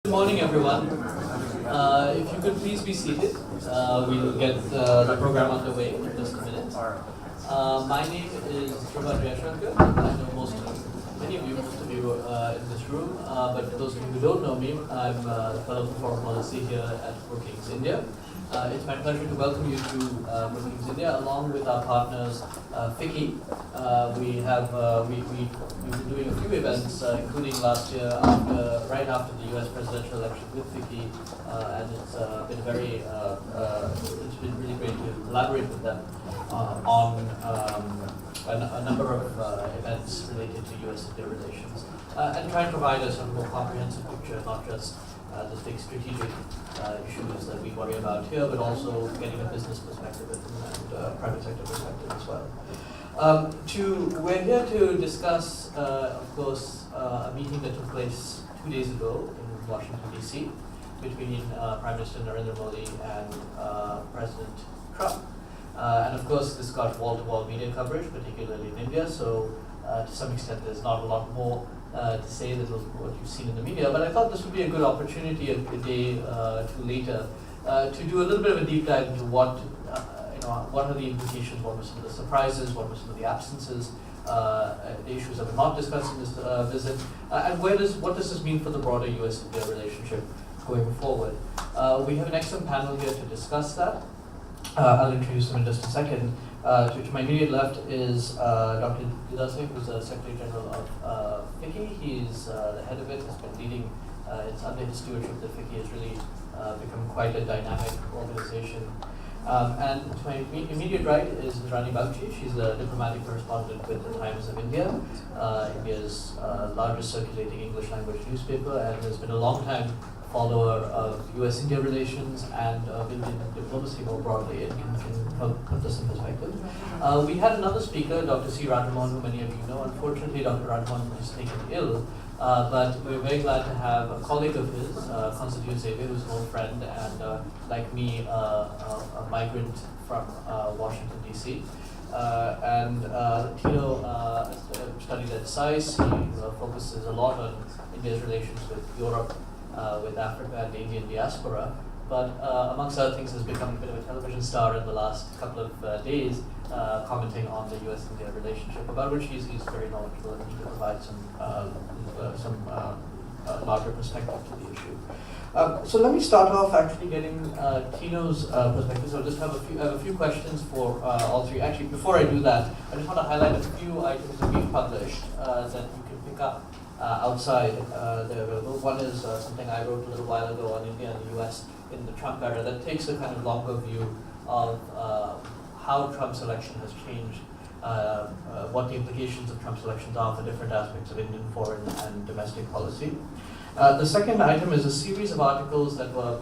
Good morning, everyone. If you could please be seated, we'll get the program underway in just a minute. My name is Dhruva Jaishankar. I know many of you in this room, but for those of you who don't know me, I'm the Fellow for Foreign Policy here at Brookings, India. It's my pleasure to welcome you to Brookings, India, along with our partners, FICCI. We've been doing a few events, including last year, right after the U.S. presidential election with FICCI, and it's been really great to collaborate with them on a number of events related to U.S.-India relations, and try and provide us a more comprehensive picture, not just the big strategic issues that we worry about here, but also getting a business perspective and private sector perspective as well. We're here to discuss, of course, a meeting that took place 2 days ago in Washington, D.C. between Prime Minister Narendra Modi and President Trump. And of course, this got wall-to-wall media coverage, particularly in India, so to some extent there's not a lot more to say than what you've seen in the media, but I thought this would be a good opportunity a day to later to do a little bit of a deep dive into what are the implications, what were some of the surprises, what were some of the absences, the issues that were not discussed in this visit, and what does this mean for the broader US-India relationship going forward. We have an excellent panel here to discuss that. I'll introduce them in just a second. To my immediate left is Dr. Didar Singh, who's the Secretary General of FICCI. He's the head of it, has been leading, it's under his stewardship that FICCI has really become quite a dynamic organization. And to my immediate right is Indrani Bagchi. She's a diplomatic correspondent with the Times of India, India's largest circulating English language newspaper, and has been a long time follower of US-India relations and of Indian diplomacy more broadly, and can help put this in perspective. We had another speaker, Dr. C. Radhamohan, who many of you know. Unfortunately, Dr. Radhamohan was taken ill, but we're very glad to have a colleague of his, Constantino, Xavier, who's an old friend and, like me, a migrant from Washington, D.C. Tino studied at SAIS. He focuses a lot on India's relations with Europe, with Africa and the Indian diaspora, but amongst other things has become a bit of a television star in the last couple of days, commenting on the US-India relationship, about which he's very knowledgeable, and he can provide some larger perspective to the issue. So let me start off actually getting Tino's perspective. So I'll just have a few questions for all three. Actually, before I do that, I just want to highlight a few items that we've published that you can pick up outside. They're available. One is something I wrote a little while ago on India and the US in the Trump era that takes a kind of longer view of how Trump's election has changed, what the implications of Trump's elections are for different aspects of Indian foreign and domestic policy. The second item is a series of articles that were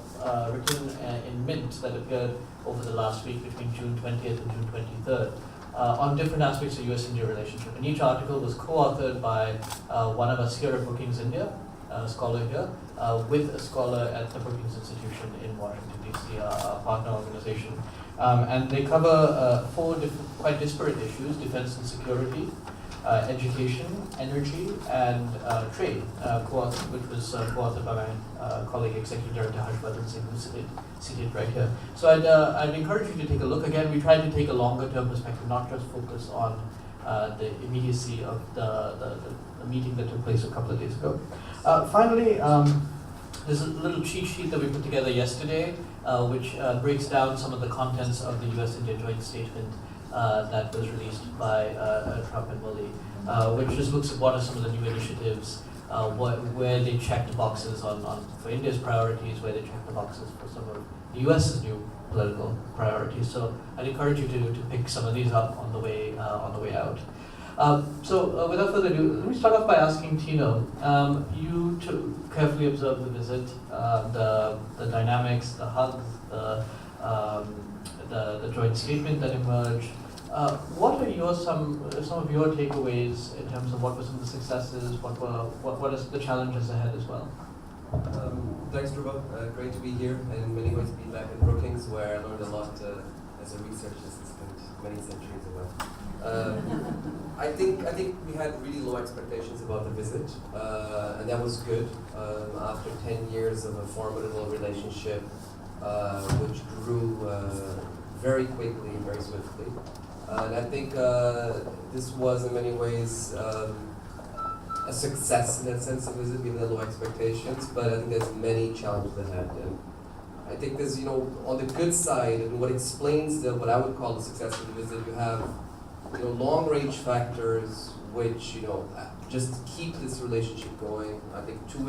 written in Mint that appeared over the last week between June 20th and June 23rd. On different aspects of US-India relationship. And each article was co-authored by one of us here at Brookings India, a scholar here, with a scholar at the Brookings Institution in Washington, D.C., a partner organization. And they cover four quite disparate issues: defense and security, education, energy, and trade, which was co-authored by my colleague, Executive Director Singh, who's seated right here. So I'd encourage you to take a look. Again, we tried to take a longer-term perspective, not just focus on the immediacy of the meeting that took place a couple of days ago. Finally, there's a little cheat sheet that we put together yesterday, which breaks down some of the contents of the US-India joint statement that was released by Trump and Modi, which just looks at what are some of the new initiatives, where they checked boxes for India's priorities, where they checked the boxes for some of the US's new political priorities. So I'd encourage you to pick some of these up on the way out. So without further ado, let me start off by asking Tino. You carefully observed the visit, the dynamics, the hugs, the joint statement that emerged. What are some of your takeaways in terms of what were some of the successes? What is the challenges ahead as well? Thanks, Dhruva. Great to be here, and in many ways be back in Brookings, where I learned a lot as a research assistant many centuries ago. I I think we had really low expectations about the visit, and that was good. After 10 years of a formidable relationship, which grew very quickly, very swiftly, and I think this was in many ways a success in that sense of visit, given the low expectations. But I think there's many challenges ahead, and I think there's, on the good side, and what explains what I would call the success of the visit, you have long-range factors which just keep this relationship going. I think two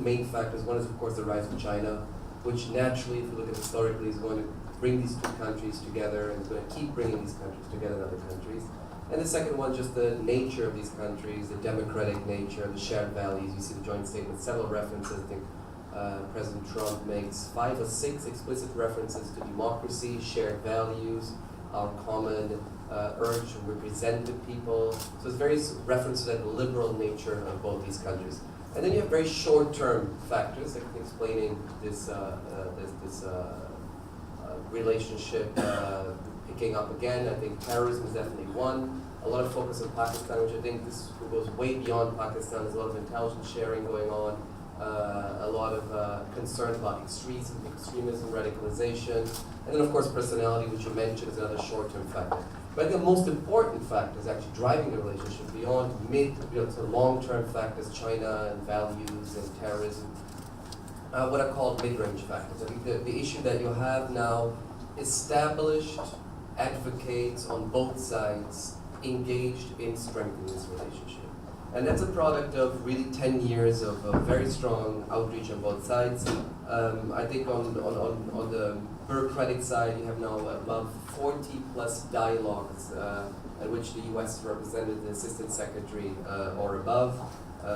main factors. One is of course the rise of China, which naturally, if you look at historically, is going to bring these two countries together and is going to keep bringing these countries together and other countries. And the second one, just the nature of these countries, the democratic nature, the shared values. You see the joint statement, several references. I think President Trump makes 5 or 6 explicit references to democracy, shared values, our common urge to represent the people. So there's various references to that liberal nature of both these countries. And then you have very short-term factors, like explaining this relationship picking up again. I think terrorism is definitely one. A lot of focus on Pakistan, which I think this goes way beyond Pakistan. There's a lot of intelligence sharing going on. A lot of concern about extremism, radicalization, and then of course personality, which you mentioned, is another short-term factor. But I think the most important factor is actually driving the relationship beyond to long-term factors, China and values and terrorism. What I call mid-range factors. I think the issue that you have now, established advocates on both sides engaged in strengthening this relationship. And that's a product of really 10 years of very strong outreach on both sides. I think on the bureaucratic side, you have now about 40 plus dialogues at which the US represented the assistant secretary or above.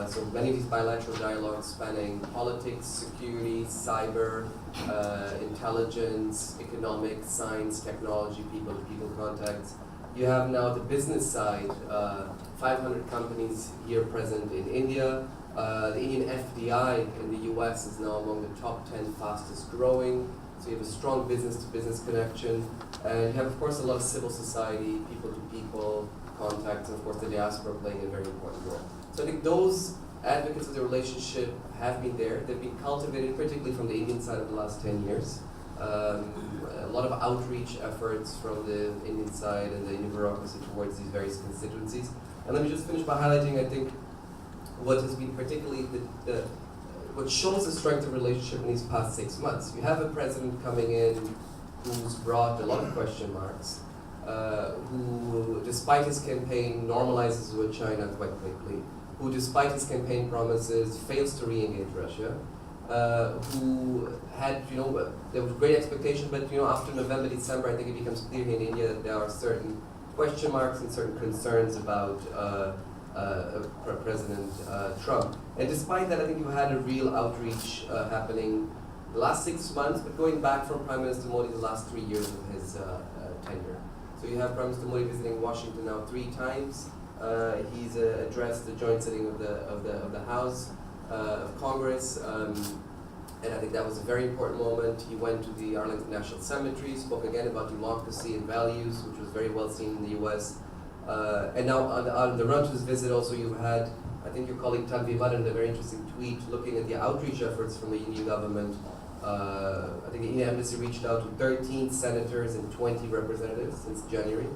So many of these bilateral dialogues spanning politics, security, cyber, intelligence, economics, science, technology, people-to-people contacts. You have now the business side, 500 companies here present in India. The Indian FDI in the US is now among the top 10 fastest growing. So you have a strong business-to-business connection. And you have, of course, a lot of civil society, people-to-people contacts, and of course the diaspora playing a very important role. So I think those advocates of the relationship have been there. They've been cultivated, particularly from the Indian side of the last 10 years. A lot of outreach efforts from the Indian side and the Indian bureaucracy towards these various constituencies. And let me just finish by highlighting, I think, what has been particularly what shows the strength of relationship in these past 6 months. You have a president coming in who's brought a lot of question marks, who, despite his campaign, normalizes with China quite quickly, who, despite his campaign promises, fails to re-engage Russia, who had, there was great expectation, but after November, December, I think it becomes clear in India that there are certain question marks and certain concerns about President Trump. And despite that, I think you had a real outreach happening the last 6 months, but going back from Prime Minister Modi the last 3 years of his tenure. So you have Prime Minister Modi visiting Washington now 3 times. He's addressed the joint sitting of the House of Congress, and I think that was a very important moment. He went to the Arlington National Cemetery, spoke again about democracy and values, which was very well seen in the US. And now on the run to this visit also you had, I think your colleague Tanvi Madan, a very interesting tweet looking at the outreach efforts from the Indian government. I think the Indian embassy reached out to 13 senators and 20 representatives since January.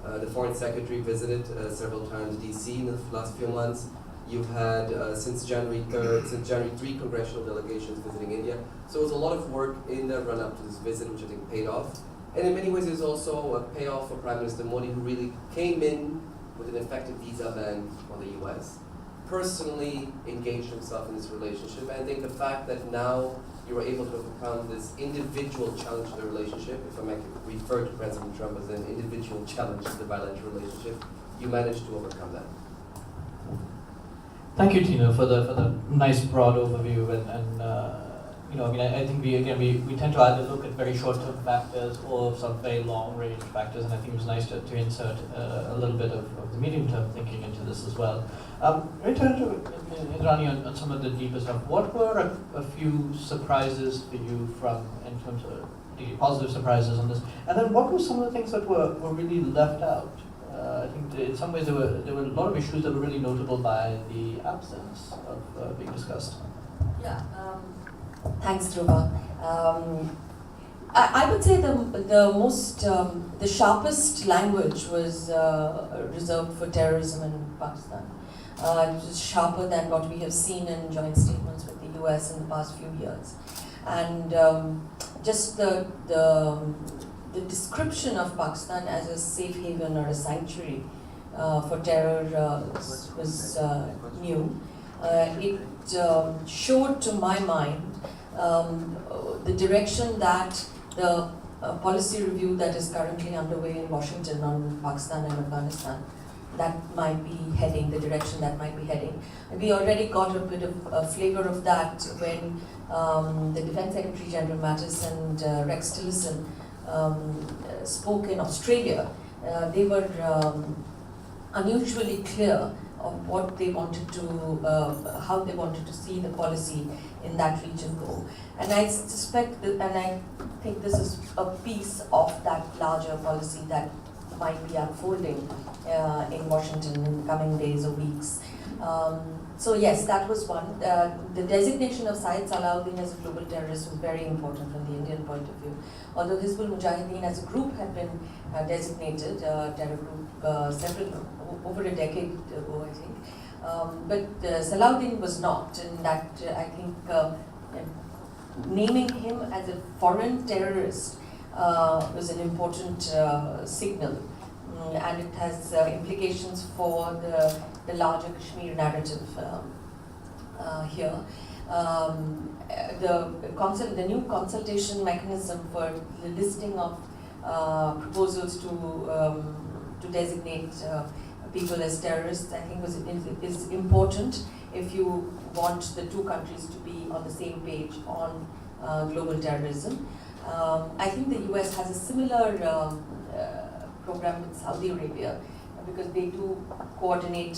The foreign secretary visited several times DC in the last few months. You've had, since January 3 congressional delegations visiting India. So it was a lot of work in the run-up to this visit, which I think paid off. And in many ways, there's also a payoff for Prime Minister Modi, who really came in with an effective visa ban on the US, personally engaged himself in this relationship. And I think the fact that now you were able to overcome this individual challenge to the relationship, if I may refer to President Trump as an individual challenge to the bilateral relationship, you managed to overcome that. Thank you, Tino, for the nice broad overview, and I think we tend to either look at very short-term factors or some very long-range factors, and I think it was nice to insert a little bit of the medium-term thinking into this as well. Return to Indrani on some of the deeper stuff. What were a few surprises for you in terms of particularly positive surprises on this, and then what were some of the things that were really left out? I think in some ways there were a lot of issues that were really notable by the absence of being discussed. Yeah. Thanks, Dhruva. I would say the sharpest language was reserved for terrorism in Pakistan. It was sharper than what we have seen in joint statements with the US in the past few years. And just the description of Pakistan as a safe haven or a sanctuary for terror was new. It showed to my mind the direction that the policy review that is currently underway in Washington on Pakistan and Afghanistan, that might be heading, the direction that might be heading. And we already got a bit of a flavor of that when the Defense Secretary General Mattis and Rex Tillerson spoke in Australia. They were unusually clear of what they wanted to, how they wanted to see the policy in that region go. And I suspect, and I think this is a piece of that larger policy that might be unfolding in Washington in the coming days or weeks. So yes, that was one. The designation of Syed Salahuddin as a global terrorist was very important from the Indian point of view. Although Hizbul Mujahideen as a group had been designated terror group over a decade ago, I think. But Salahuddin was not, and that I think naming him as a foreign terrorist was an important signal. And it has implications for the larger Kashmir narrative here. The new consultation mechanism for the listing of proposals to designate people as terrorists, I think is important if you want the two countries to be on the same page on global terrorism. I think the US has a similar program with Saudi Arabia because they do coordinate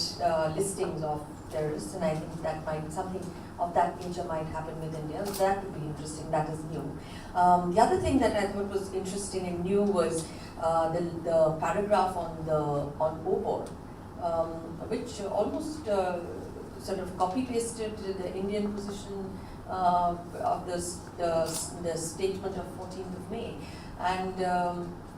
listings of terrorists, and I think that might, something of that nature might happen with India. So that would be interesting. That is new. The other thing that I thought was interesting and new was the paragraph on OBOR, which almost sort of copy-pasted the Indian position of the statement of 14th of May. And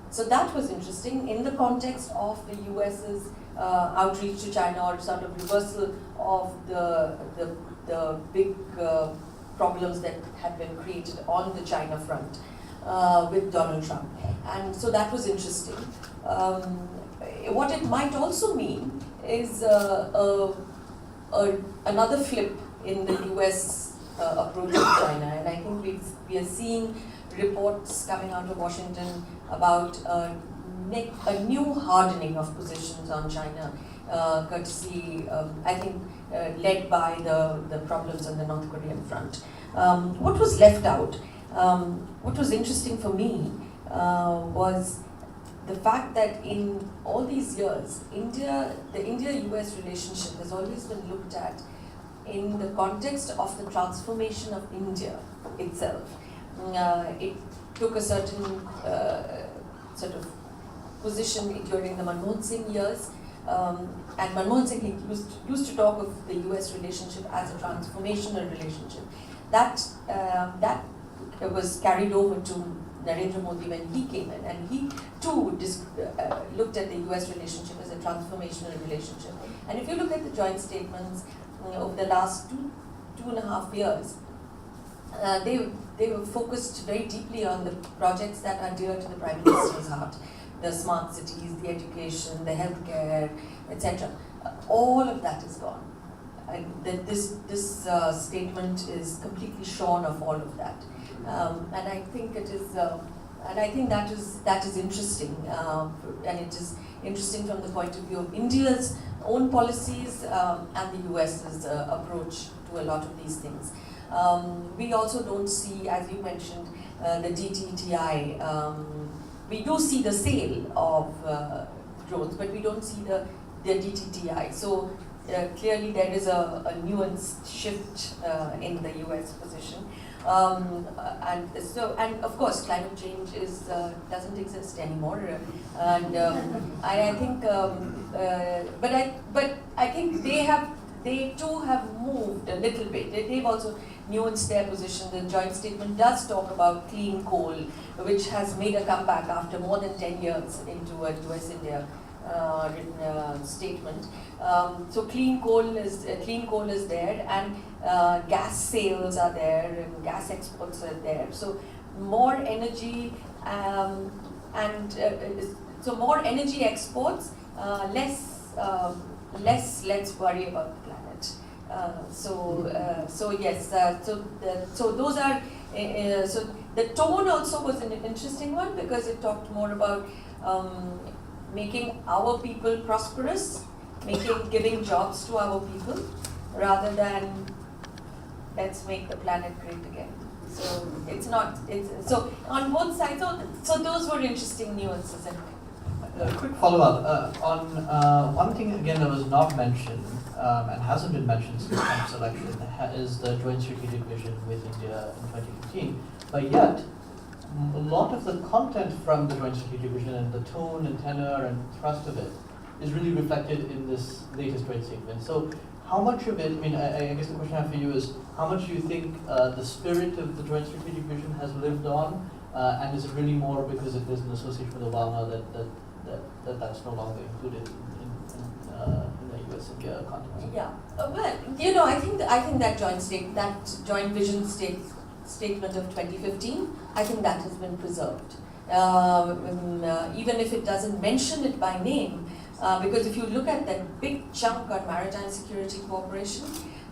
so that was interesting in the context of the US's outreach to China, or sort of reversal of the big problems that had been created on the China front with Donald Trump. And so that was interesting. What it might also mean is another flip in the US approach to China. And I think we are seeing reports coming out of Washington about a new hardening of positions on China, courtesy, I think, led by the problems on the North Korean front. What was left out, what was interesting for me was the fact that in all these years, the India-US relationship has always been looked at in the context of the transformation of India itself. It took a certain sort of position during the Manmohan Singh years, and Manmohan Singh used to talk of the US relationship as a transformational relationship. That was carried over to Narendra Modi when he came in, and he too looked at the US relationship as a transformational relationship. And if you look at the joint statements over the last two and a half years, they were focused very deeply on the projects that are dear to the Prime Minister's heart, the smart cities, the education, the healthcare, etc. All of that is gone. This statement is completely shorn of all of that, and I think it is, and I think that is interesting, and it is interesting from the point of view of India's own policies and the US's approach to a lot of these things. We also don't see, as you mentioned, the DTTI. We do see the sale of drones, but we don't see the DTTI. So clearly there is a nuanced shift in the US position. And of course, climate change doesn't exist anymore, and I think, but I think they too have moved a little bit. They've also nuanced their position. The joint statement does talk about clean coal, which has made a comeback after more than 10 years into a US-India written statement. So clean coal is there, and gas sales are there, and gas exports are there. So more energy so more energy exports, less let's worry about the planet. So those are so the tone also was an interesting one, because it talked more about making our people prosperous, giving jobs to our people, rather than let's make the planet great again. So so on both sides. So those were interesting nuances. A quick follow-up on one thing again that was not mentioned and hasn't been mentioned since Trump's election is the joint strategic vision with India in 2015. But yet, a lot of the content from the joint strategic vision and the tone and tenor and thrust of it is really reflected in this latest joint statement. So how much of it, I mean, I guess the question I have for you is, how much do you think the spirit of the joint strategic vision has lived on, and is it really more because there's an association with Obama that's no longer included in the US-India context? Yeah, well, I think that joint vision statement of 2015, I think that has been preserved. Even if it doesn't mention it by name, because if you look at that big chunk on maritime security cooperation,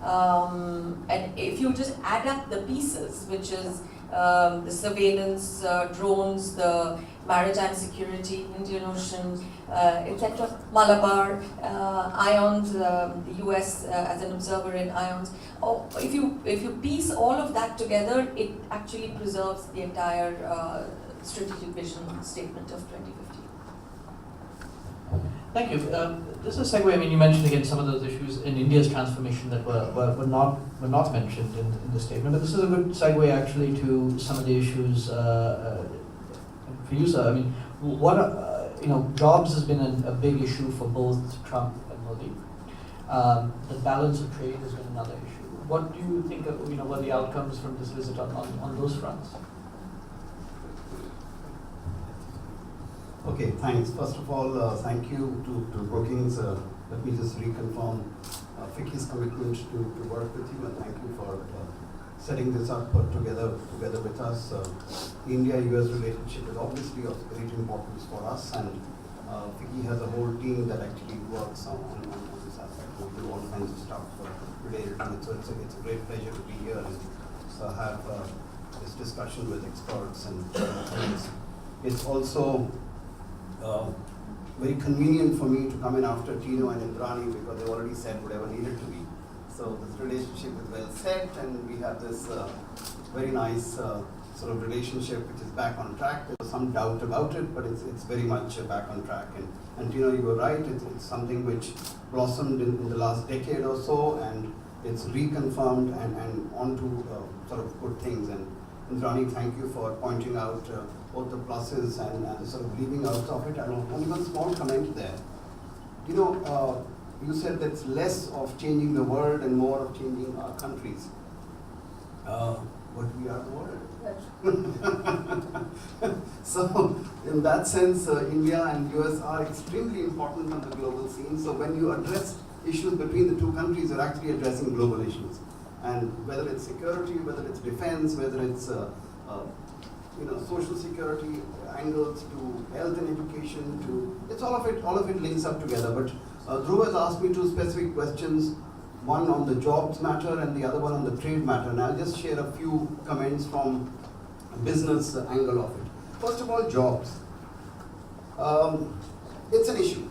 and if you just add up the pieces, which is the surveillance, drones, the maritime security, Indian Ocean, etc., Malabar, IONS, the US as an observer in IONS. If you piece all of that together, it actually preserves the entire strategic vision statement of 2015. Thank you. This is a segue. I mean, you mentioned again some of those issues in India's transformation that were not mentioned in the statement. But this is a good segue actually to some of the issues for you, sir. I mean, what jobs has been a big issue for both Trump and Modi. The balance of trade has been another issue. What do you think of were the outcomes from this visit on those fronts? Okay, thanks. First of all, thank you to Brookings. Let me just reconfirm FICCI's commitment to work with you, and thank you for setting this up together with us. The India-US relationship is obviously of great importance for us, and FICCI has a whole team that actually works on this aspect. We do all kinds of stuff related to it. So it's a great pleasure to be here and have this discussion with experts and friends. It's also very convenient for me to come in after Tino and Indrani, because they already said whatever needed to be. So this relationship is well set, and we have this very nice sort of relationship which is back on track. There's some doubt about it, but it's very much back on track. And Tino, you were right, it's something which blossomed in the last decade or so, and it's reconfirmed and on to sort of good things. And Indrani, thank you for pointing out both the pluses and sort of leaving out of it. Only one small comment there. You said that's less of changing the world and more of changing our countries. But we are the world. So in that sense, India and US are extremely important on the global scene. So when you address issues between the two countries, you're actually addressing global issues. And whether it's security, whether it's defense, whether it's social security angles to health and education, it's all of it links up together. But Dhruva has asked me two specific questions, one on the jobs matter and the other one on the trade matter. And I'll just share a few comments from a business angle of it. First of all, jobs. It's an issue.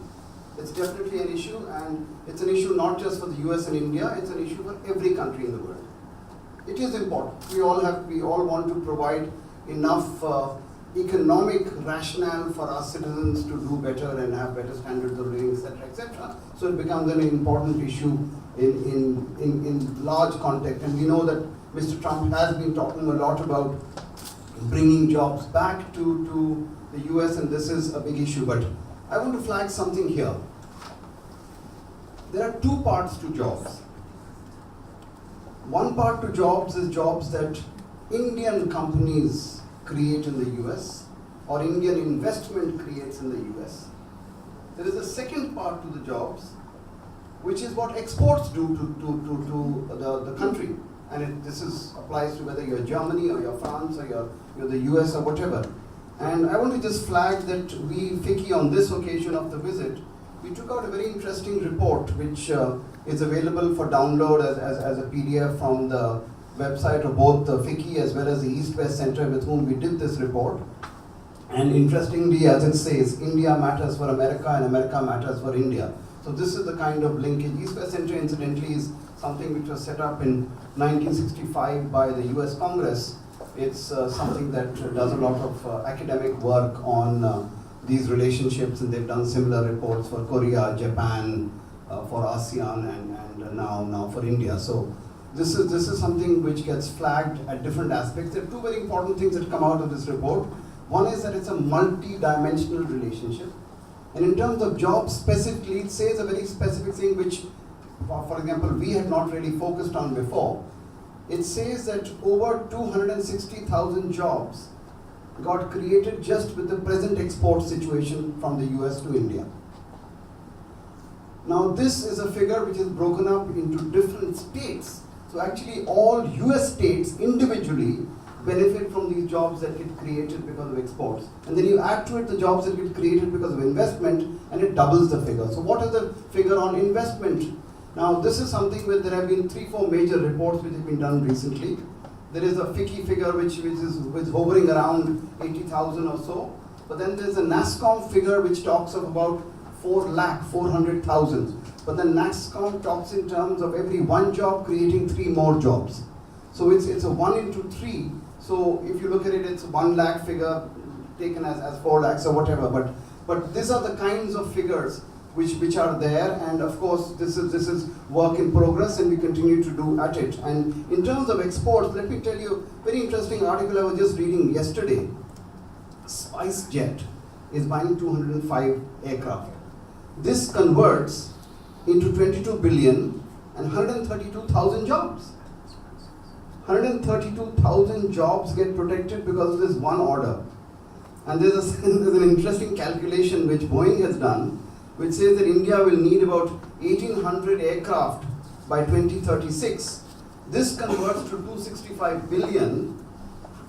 It's definitely an issue, and it's an issue not just for the US and India, it's an issue for every country in the world. It is important. We all want to provide enough economic rationale for our citizens to do better and have better standards of living, etc., etc. So it becomes an important issue in large context. And we know that Mr. Trump has been talking a lot about bringing jobs back to the US, and this is a big issue. But I want to flag something here. There are two parts to jobs. One part to jobs is jobs that Indian companies create in the US or Indian investment creates in the US. There is a second part to the jobs, which is what exports do to the country. And this applies to whether you're Germany or you're France or you're the US or whatever. And I want to just flag that we, FICCI, on this occasion of the visit, we took out a very interesting report which is available for download as a PDF from the website of both the FICCI as well as the East-West Center with whom we did this report. And interestingly, as it says, India matters for America and America matters for India. So this is the kind of linkage. East-West Center, incidentally, is something which was set up in 1965 by the US Congress. It's something that does a lot of academic work on these relationships, and they've done similar reports for Korea, Japan, for ASEAN, and now for India. So this is something which gets flagged at different aspects. There are two very important things that come out of this report. One is that it's a multi-dimensional relationship. And in terms of jobs specifically, it says a very specific thing which, for example, we had not really focused on before. It says that over 260,000 jobs got created just with the present export situation from the US to India. Now this is a figure which is broken up into different states. So actually all US states individually benefit from these jobs that get created because of exports. And then you add to it the jobs that get created because of investment, and it doubles the figure. So what is the figure on investment? Now this is something where there have been 3-4 major reports which have been done recently. There is a FICCI figure which is hovering around 80,000 or so. But then there's a NASSCOM figure which talks of about 400,000. But then NASSCOM talks in terms of every one job creating 3 more jobs. So it's a 1 into 3. So if you look at it, it's 1 lakh figure taken as 4 lakhs or whatever. But these are the kinds of figures which are there, and of course this is work in progress, and we continue to do at it. And in terms of exports, let me tell you a very interesting article I was just reading yesterday. SpiceJet is buying 205 aircraft. This converts into 22 billion and 132,000 jobs. 132,000 jobs get protected because of this one order. And there's an interesting calculation which Boeing has done, which says that India will need about 1,800 aircraft by 2036. This converts to 265 billion,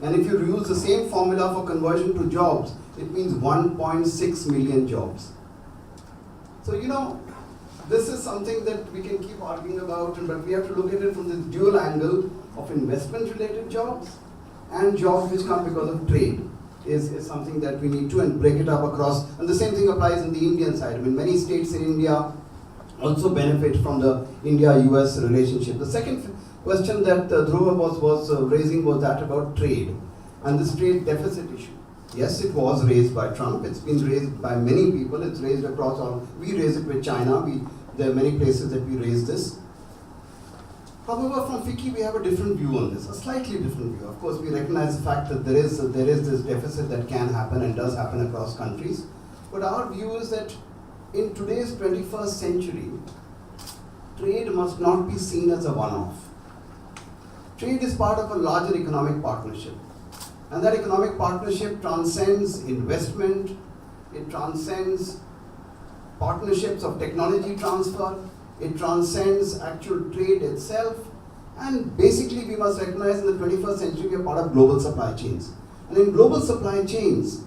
and if you use the same formula for conversion to jobs, it means 1.6 million jobs. So this is something that we can keep arguing about, but we have to look at it from this dual angle of investment-related jobs and jobs which come because of trade. Is something that we need to and break it up across. And the same thing applies in the Indian side. I mean, many states in India also benefit from the India-US relationship. The second question that Dhruva was raising was that about trade and this trade deficit issue. Yes, it was raised by Trump. It's been raised by many people. It's raised across all. We raise it with China. There are many places that we raise this. However, from FICCI, we have a different view on this, a slightly different view. Of course, we recognize the fact that there is this deficit that can happen and does happen across countries. But our view is that in today's 21st century, trade must not be seen as a one-off. Trade is part of a larger economic partnership. And that economic partnership transcends investment, it transcends partnerships of technology transfer, it transcends actual trade itself, and basically we must recognize in the 21st century we are part of global supply chains. And in global supply chains,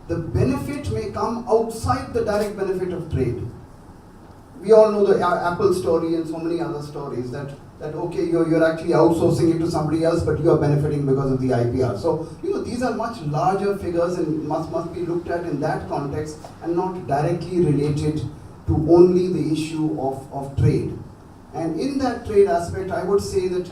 the benefit may come outside the direct benefit of trade. We all know the Apple story and so many other stories that okay, you're actually outsourcing it to somebody else, but you are benefiting because of the IPR. So, these are much larger figures and must be looked at in that context and not directly related to only the issue of trade. And in that trade aspect, I would say that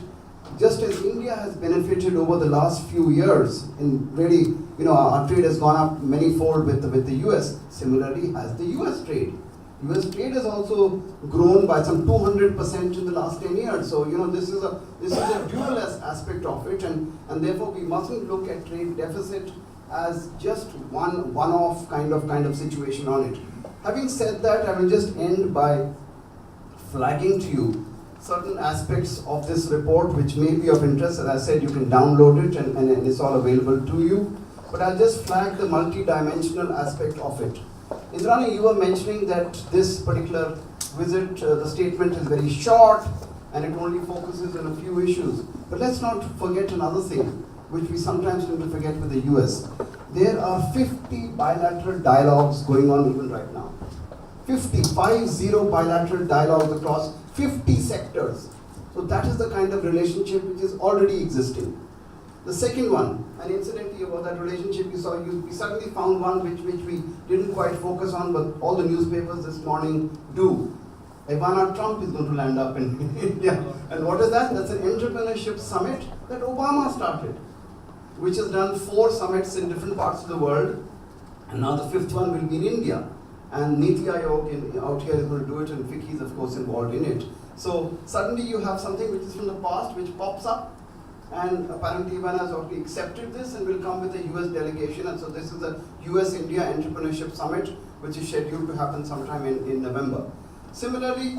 just as India has benefited over the last few years in really, our trade has gone up many-fold with the US, similarly has the US trade. US trade has also grown by some 200% in the last 10 years. So, this is a dual aspect of it, and therefore we mustn't look at trade deficit as just one-off kind of situation on it. Having said that, I will just end by flagging to you certain aspects of this report which may be of interest. As I said, you can download it and it's all available to you. But I'll just flag the multi-dimensional aspect of it. Indrani, you were mentioning that this particular visit, the statement is very short and it only focuses on a few issues. But let's not forget another thing, which we sometimes tend to forget with the US. There are 50 bilateral dialogues going on even right now. 50 bilateral dialogues across 50 sectors. So that is the kind of relationship which is already existing. The second one, and incidentally about that relationship, we suddenly found one which we didn't quite focus on, but all the newspapers this morning do. Ivana Trump is going to land up in India. And what is that? That's an entrepreneurship summit that Obama started, which has done 4 summits in different parts of the world. And now the 5th one will be in India. And Niti Aayog out here is going to do it, and FICCI is of course involved in it. So suddenly you have something which is from the past which pops up, and apparently Ivana has already accepted this and will come with a US delegation, and so this is the US-India Entrepreneurship Summit which is scheduled to happen sometime in November. Similarly,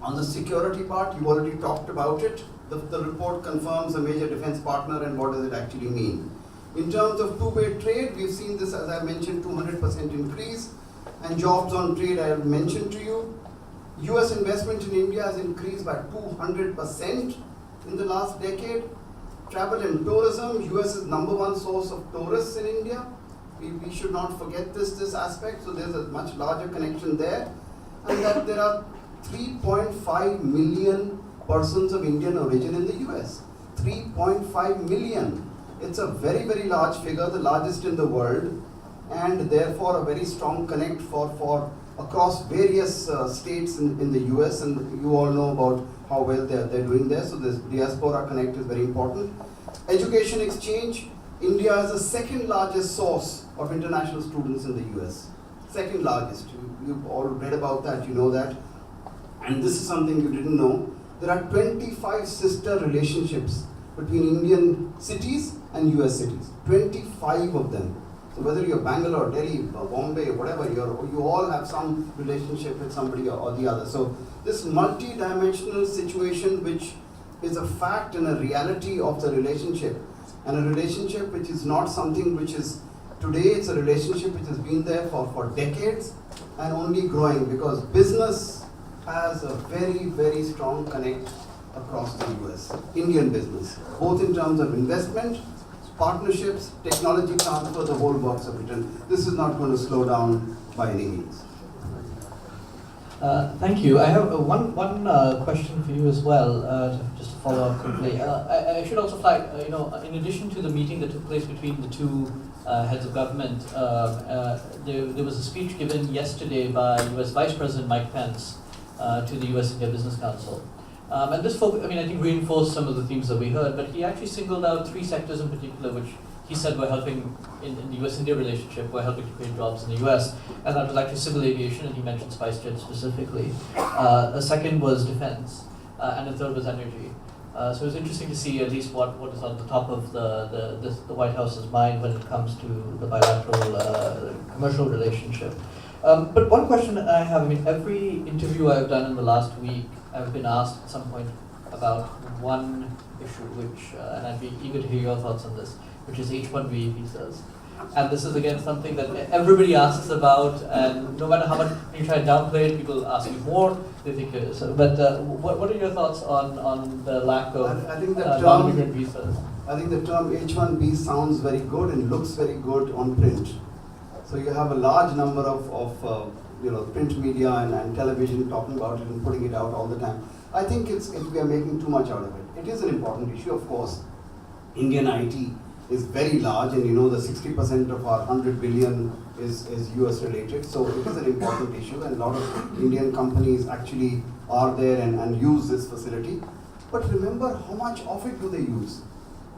on the security part, you've already talked about it. The report confirms a major defense partner, and what does it actually mean? In terms of two-way trade, we've seen this, as I mentioned, 200% increase. And jobs on trade, I have mentioned to you. US investment in India has increased by 200% in the last decade. Travel and tourism, US is #1 source of tourists in India. We should not forget this aspect, so there's a much larger connection there. And that there are 3.5 million persons of Indian origin in the US. 3.5 million. It's a very, very large figure, the largest in the world, and therefore a very strong connect for across various states in the US, and you all know about how well they're doing there, so this diaspora connect is very important. Education exchange, India is the second largest source of international students in the US. Second largest. You've all read about that, you know that. And this is something you didn't know. There are 25 sister relationships between Indian cities and US cities. 25 of them. So whether you're Bangalore, Delhi, Bombay, whatever, you all have some relationship with somebody or the other. So this multi-dimensional situation, which is a fact and a reality of the relationship, and a relationship which is not something which is today, it's a relationship which has been there for decades and only growing, because business has a very, very strong connect across the US, Indian business, both in terms of investment, partnerships, technology transfer, the whole works of it, and this is not going to slow down by any means. Thank you. I have one question for you as well, just to follow up quickly. I should also flag, in addition to the meeting that took place between the two heads of government, there was a speech given yesterday by US Vice President Mike Pence to the US India Business Council. And this, I think, reinforced some of the themes that we heard, but he actually singled out 3 sectors in particular which he said were helping in the US-India relationship, were helping to create jobs in the US, and that was actually civil aviation, and he mentioned SpiceJet specifically. A second was defense, and a third was energy. So it was interesting to see at least what is on the top of the White House's mind when it comes to the bilateral commercial relationship. But one question that I have, every interview I've done in the last week, I've been asked at some point about one issue, which, and I'd be eager to hear your thoughts on this, which is H-1B visas. And this is again something that everybody asks about, and no matter how much you try to downplay it, people ask you more, they think it is. But what are your thoughts on the lack of non-immigrant visas? I think the term H-1B sounds very good and looks very good on print. So you have a large number of print media and television talking about it and putting it out all the time. I think we are making too much out of it. It is an important issue, of course. Indian IT is very large, and the 60% of our 100 billion is US related. So it is an important issue, and a lot of Indian companies actually are there and use this facility. But remember, how much of it do they use?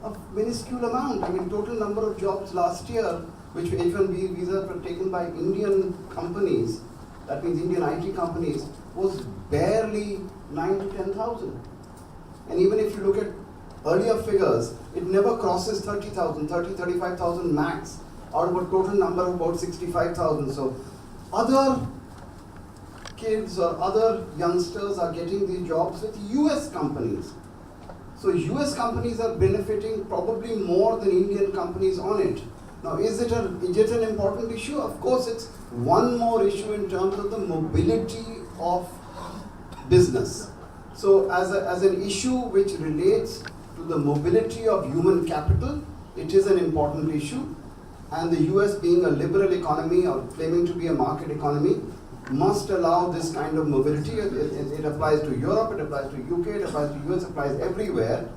A minuscule amount. I mean, total number of jobs last year, which H1B visas were taken by Indian companies, that means Indian IT companies, was barely 9 to 10,000. And even if you look at earlier figures, it never crosses 30,000, 35,000 max, out of a total number of about 65,000. So other kids or other youngsters are getting these jobs with US companies. So US companies are benefiting probably more than Indian companies on it. Now, is it an important issue? Of course, it's one more issue in terms of the mobility of business. So as an issue which relates to the mobility of human capital, it is an important issue. And the US, being a liberal economy or claiming to be a market economy, must allow this kind of mobility. It applies to Europe, it applies to UK, it applies to US, it applies everywhere.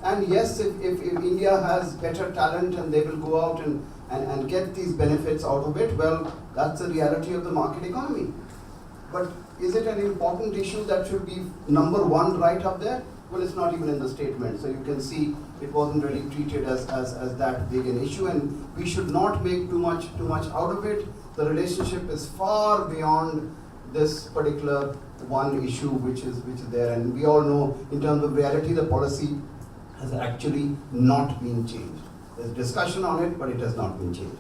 And yes, if India has better talent and they will go out and get these benefits out of it, well, that's the reality of the market economy. But is it an important issue that should be number one right up there? Well, it's not even in the statement. So you can see it wasn't really treated as that big an issue, and we should not make too much out of it. The relationship is far beyond this particular one issue which is there, and we all know in terms of reality the policy has actually not been changed. There's discussion on it, but it has not been changed.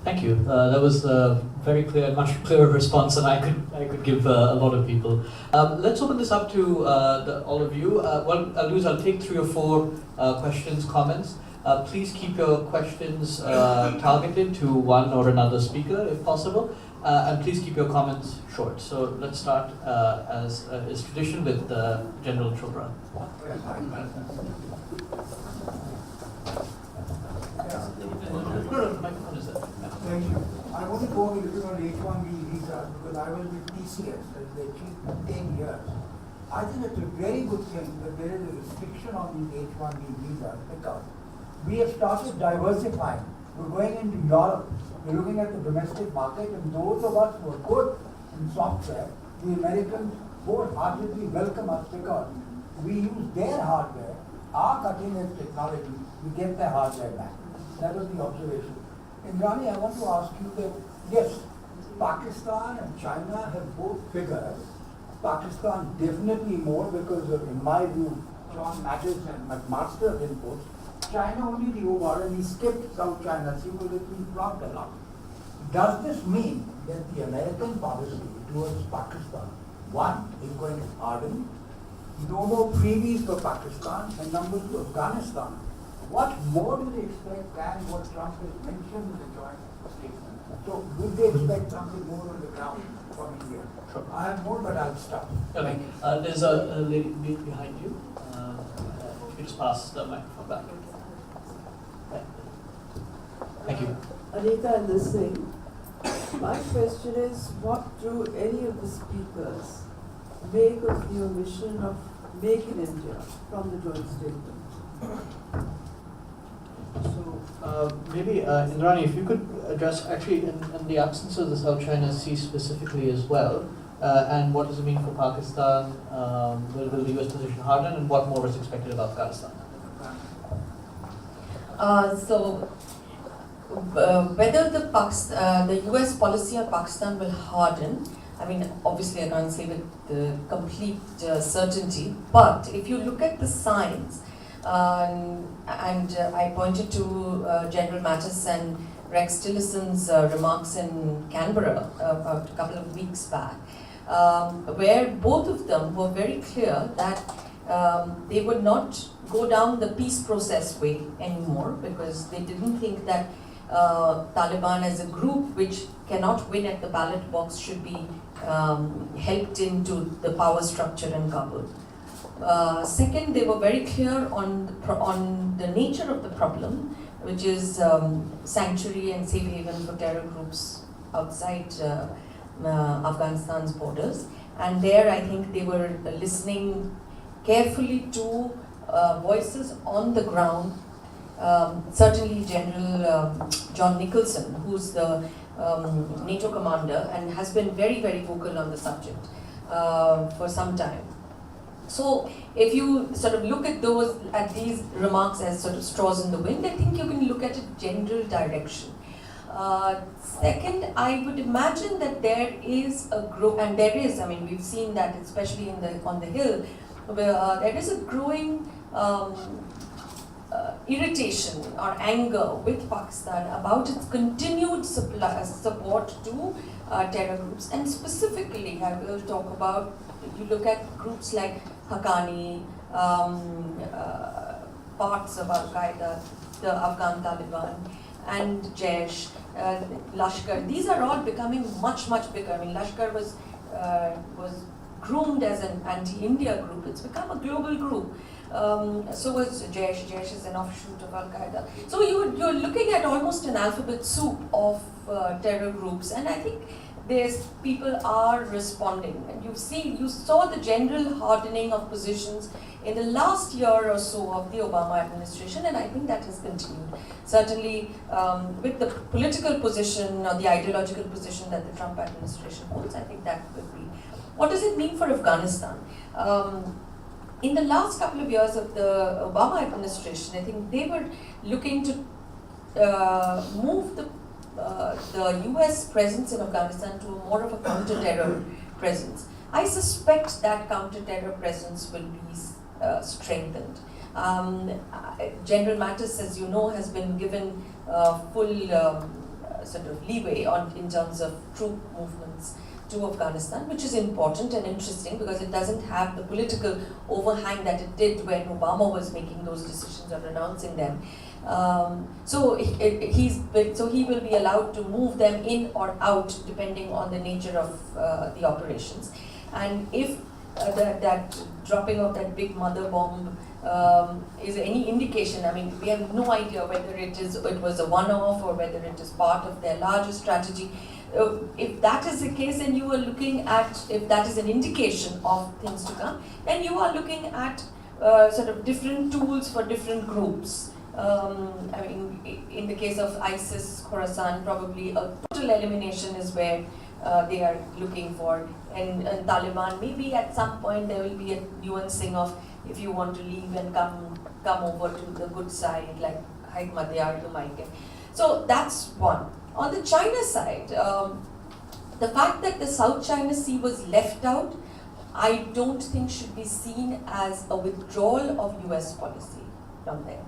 Thank you. That was a very clear, much clearer response than I could give a lot of people. Let's open this up to all of you. What I'll do is I'll take 3 or 4 questions, comments. Please keep your questions targeted to one or another speaker if possible, and please keep your comments short. So let's start as is tradition with General Chopra. No, the microphone is there. Thank you. I want to go a little bit on H1B visas because I was with TCS and they took 10 years. I think it's a very good thing that there is a restriction on these H1B visas because we have started diversifying. We're going into Europe. We're looking at the domestic market, and those of us who are good in software, the Americans wholeheartedly welcome us because we use their hardware, our cutting-edge technology, we get their hardware back. That was the observation. Indrani, I want to ask you that, yes, Pakistan and China have both figures. Pakistan definitely more because of, in my view, John Mattis and McMaster's inputs. China only the over, and he skipped South China Sea because it was blocked a lot. Does this mean that the American policy towards Pakistan, one, is going to harden, no more freebies for Pakistan, and number 2, Afghanistan? What more do they expect than what Trump has mentioned in the joint statement? So, would they expect something more on the ground from India? Sure. I have more, but I'll stop. Okay. There's a lady behind you. If you just pass the microphone back. Yeah. Thank you. Anita and Singh, my question is, what do any of the speakers make of the omission of Make in India from the joint statement? So maybe Indrani, if you could address actually in the absence of the South China Sea specifically as well, and what does it mean for Pakistan? Will the US position harden, and what more is expected of Afghanistan? Whether the US policy on Pakistan will harden, I mean, obviously I can't say with complete certainty, but if you look at the signs, and I pointed to General Mattis and Rex Tillerson's remarks in Canberra about a couple of weeks back, where both of them were very clear that they would not go down the peace process way anymore because they didn't think that Taliban as a group which cannot win at the ballot box should be helped into the power structure in Kabul. Second, they were very clear on the nature of the problem, which is sanctuary and safe haven for terror groups outside Afghanistan's borders. And there I think they were listening carefully to voices on the ground. Certainly General John Nicholson, who's the NATO commander and has been very, very vocal on the subject for some time. So if you sort of look at these remarks as sort of straws in the wind, I think you can look at a general direction. Second, I would imagine that there is a and there is, I mean, we've seen that especially on the Hill, where there is a growing irritation or anger with Pakistan about its continued support to terror groups. And specifically, I will talk about, if you look at groups like Haqqani, parts of Al-Qaeda, the Afghan Taliban, and Jaish, Lashkar, these are all becoming much, much bigger. I mean, Lashkar was groomed as an anti-India group. It's become a global group. So was Jaish. Jaish is an offshoot of Al-Qaeda. So you're looking at almost an alphabet soup of terror groups, and I think people are responding. And you saw the general hardening of positions in the last year or so of the Obama administration, and I think that has continued. Certainly with the political position or the ideological position that the Trump administration holds, I think that will be. What does it mean for Afghanistan? In the last couple of years of the Obama administration, I think they were looking to move the US presence in Afghanistan to more of a counter-terror presence. I suspect that counter-terror presence will be strengthened. General Mattis, as you know, has been given full sort of leeway in terms of troop movements to Afghanistan, which is important and interesting because it doesn't have the political overhang that it did when Obama was making those decisions or announcing them. So he will be allowed to move them in or out depending on the nature of the operations. And if that dropping of that big mother bomb is any indication, I mean, we have no idea whether it was a one-off or whether it is part of their larger strategy. If that is the case, and you are looking at, if that is an indication of things to come, then you are looking at sort of different tools for different groups. I mean, in the case of ISIS, Khorasan, probably a total elimination is where they are looking for. And Taliban, maybe at some point there will be a nuancing of if you want to leave and come over to the good side, like Haik Madhyar, you might get. So that's one. On the China side, the fact that the South China Sea was left out, I don't think should be seen as a withdrawal of US policy from there.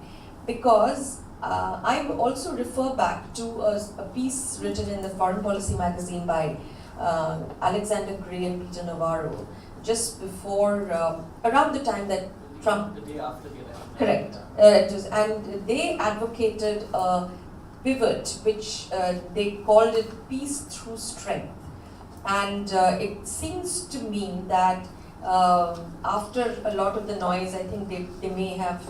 Because I also refer back to a piece written in the Foreign Policy magazine by Alexander Gray and Peter Navarro, just before, around the time that Trump... The day after the election. Correct. And they advocated a pivot, which they called it peace through strength. And it seems to me that after a lot of the noise, I think they may have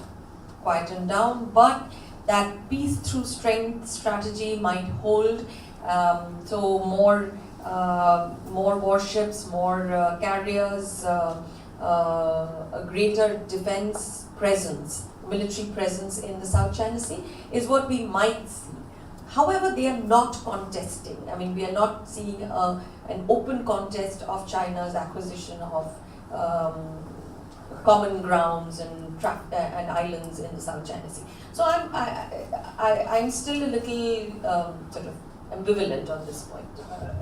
quietened down, but that peace through strength strategy might hold. So more warships, more carriers, a greater defense presence, military presence in the South China Sea is what we might see. However, they are not contesting. I mean, we are not seeing an open contest of China's acquisition of common grounds and islands in the South China Sea. So I'm still a little sort of ambivalent on this point.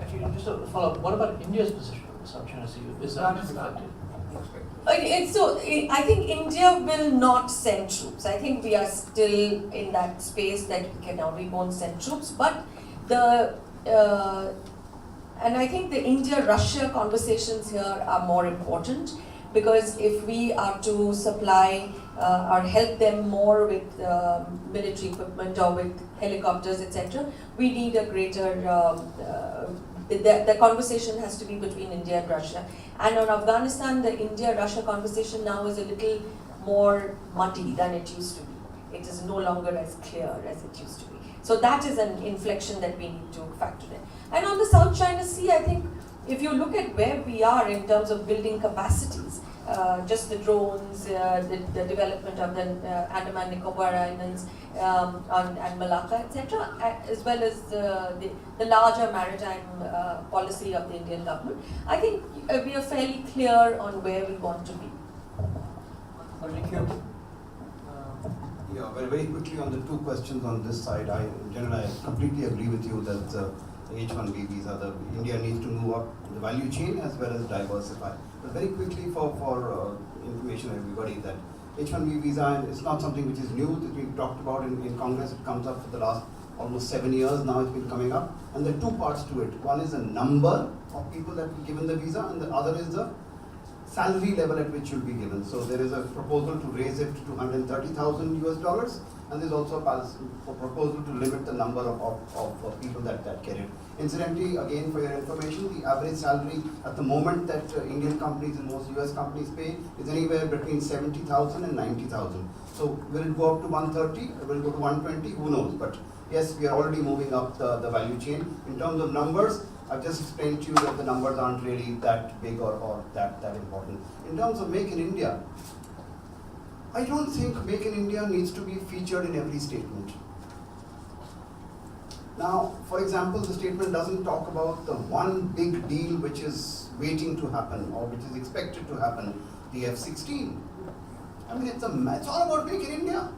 Actually, just to follow up, what about India's position on the South China Sea? Is that reflected? I think India will not send troops. I think we are still in that space that we won't send troops. But and I think the India-Russia conversations here are more important, because if we are to supply or help them more with military equipment or with helicopters, etc., we need a greater, the conversation has to be between India and Russia. And on Afghanistan, the India-Russia conversation now is a little more muddy than it used to be. It is no longer as clear as it used to be. So that is an inflection that we need to factor in. And on the South China Sea, I think if you look at where we are in terms of building capacities, just the drones, the development of the Andaman Nicobar Islands and Malacca, etc., as well as the larger maritime policy of the Indian government, I think we are fairly clear on where we want to be. Thank you. Yeah, very quickly on the two questions on this side. I completely agree with you that the H-1B visa, India needs to move up the value chain as well as diversify. But very quickly for information everybody that H-1B visa is not something which is new that we've talked about in Congress. It comes up for the last almost 7 years now. It's been coming up, and there are two parts to it. One is the number of people that will be given the visa, and the other is the salary level at which you'll be given. So there is a proposal to raise it to $230,000 US, and there's also a proposal to limit the number of people that get it. Incidentally, again for your information, the average salary at the moment that Indian companies and most US companies pay is anywhere between 70,000 and 90,000. So will it go up to 130? Will it go to 120? Who knows? But yes, we are already moving up the value chain. In terms of numbers, I've just explained to you that the numbers aren't really that big or that important. In terms of Make in India, I don't think Make in India needs to be featured in every statement. Now, for example, the statement doesn't talk about the one big deal which is waiting to happen or which is expected to happen, the F-16. I mean, it's all about Make in India.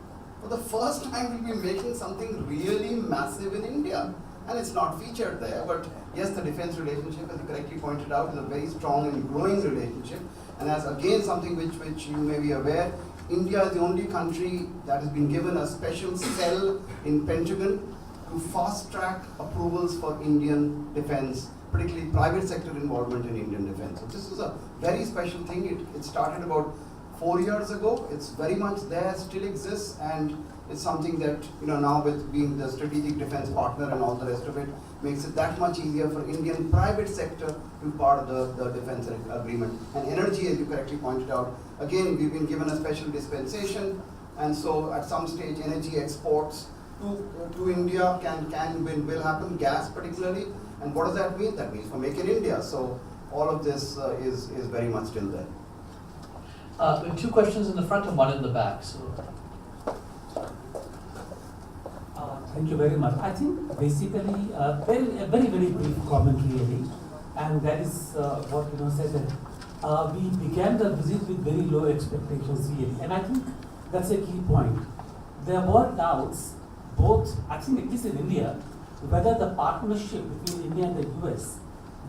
For the first time, we'll be making something really massive in India. And it's not featured there, but yes, the defense relationship, as you correctly pointed out, is a very strong and growing relationship. And as again something which you may be aware, India is the only country that has been given a special cell in Pentagon to fast track approvals for Indian defense, particularly private sector involvement in Indian defense. So this is a very special thing. It started about 4 years ago. It's very much there, still exists, and it's something that, now with being the strategic defense partner and all the rest of it, makes it that much easier for Indian private sector to be part of the defense agreement. And energy, as you correctly pointed out, again, we've been given a special dispensation, and so at some stage, energy exports to India will happen, gas particularly. And what does that mean? That means for Make in India. So all of this is very much still there. We have two questions in the front and one in the back. So. Thank you very much. I think basically a very brief comment really, and that is what said that we began the visit with very low expectations really, and I think that's a key point. There were doubts, both I think at least in India, whether the partnership between India and the US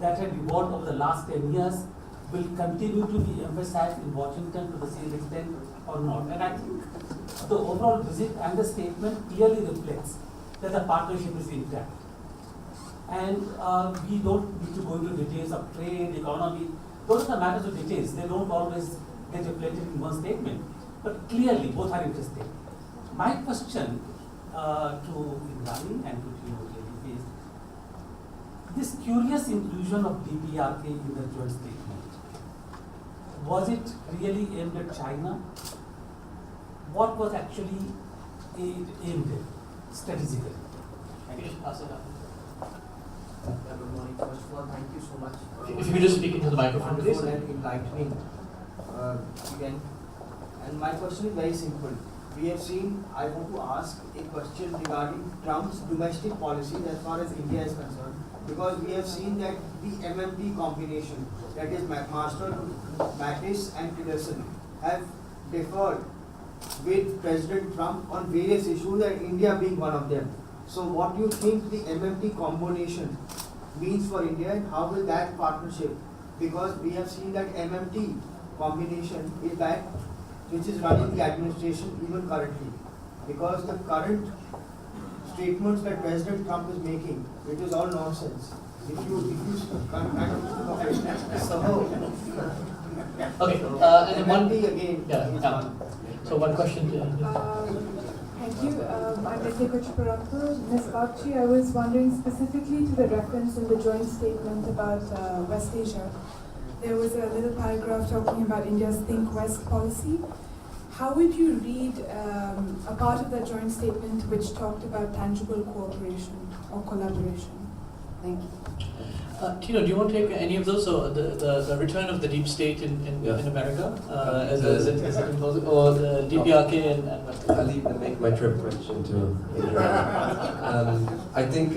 that had evolved over the last 10 years will continue to be emphasized in Washington to the same extent or not. And I think the overall visit and the statement clearly reflects that the partnership is intact. And we don't need to go into details of trade, economy. Those are the matters of details. They don't always get reflected in one statement. But clearly, both are interesting. My question to Indrani and to Tino really is, this curious inclusion of DPRK in the joint statement, was it really aimed at China? What was actually aimed at strategically? I can just pass it on. Good morning. First of all, thank you so much. If you could just speak into the microphone, please. Wonderful and enlightening again. And my question is very simple. We have seen, I want to ask a question regarding Trump's domestic policy as far as India is concerned, because we have seen that the MMT combination, that is McMaster, Mattis and Tillerson, have differed with President Trump on various issues and India being one of them. So what do you think the MMT combination means for India and how will that partnership, because we have seen that MMT combination is that which is running the administration even currently, because the current statements that President Trump is making, it is all nonsense. If you kind of look at it. So Okay, and then one again. Yeah. So one question to Thank you. I'm Ms. Bagchi, I was wondering specifically to the reference in the joint statement about West Asia. There was a little paragraph talking about India's Think West policy. How would you read a part of that joint statement which talked about tangible cooperation or collaboration? Thank you. Tino, do you want to take any of those? So the return of the deep state in America, as it involves, or the DPRK and I'll even make my trip question to Indrani. I think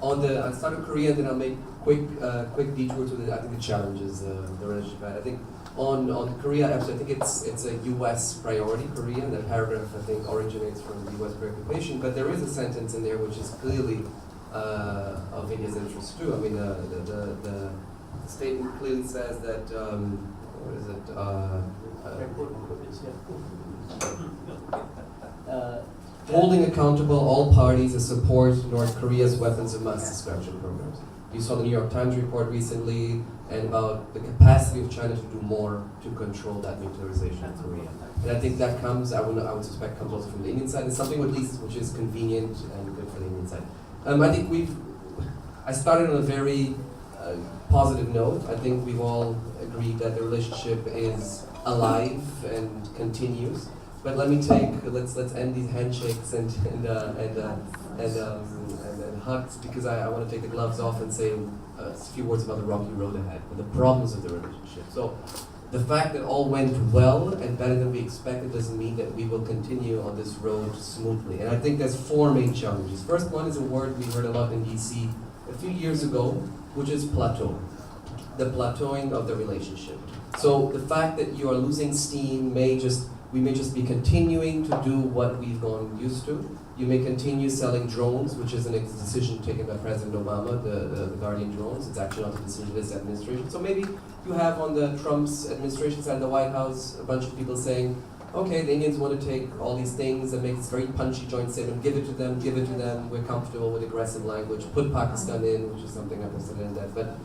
I'll start with Korea and then I'll make quick detour to the challenges the relationship had. I think on Korea, actually, I think it's a U.S. priority, Korea, and the paragraph, I think, originates from the U.S. preoccupation, but there is a sentence in there which is clearly of India's interest too. I mean, the statement clearly says that, what is it? Holding accountable all parties that support North Korea's weapons of mass destruction programs. You saw the New York Times report recently and about the capacity of China to do more to control that nuclearization of Korea. And I think that comes, I would suspect, comes also from the Indian side. It's something at least which is convenient and good for the Indian side. I think I started on a very positive note. I think we've all agreed that the relationship is alive and continues. But let's end these handshakes and hugs, because I want to take the gloves off and say a few words about the rocky road ahead, and the problems of the relationship. So the fact that all went well and better than we expected doesn't mean that we will continue on this road smoothly. And I think there's four main challenges. First one is a word we heard a lot in DC a few years ago, which is plateau. The plateauing of the relationship. So the fact that you are losing steam we may just be continuing to do what we've gone used to. You may continue selling drones, which is a decision taken by President Obama, the Guardian drones. It's actually not a decision of this administration. So maybe you have on the Trump's administration side, the White House, a bunch of people saying, okay, the Indians want to take all these things and make this very punchy joint statement, give it to them, we're comfortable with aggressive language, put Pakistan in, which is something I consider in that. But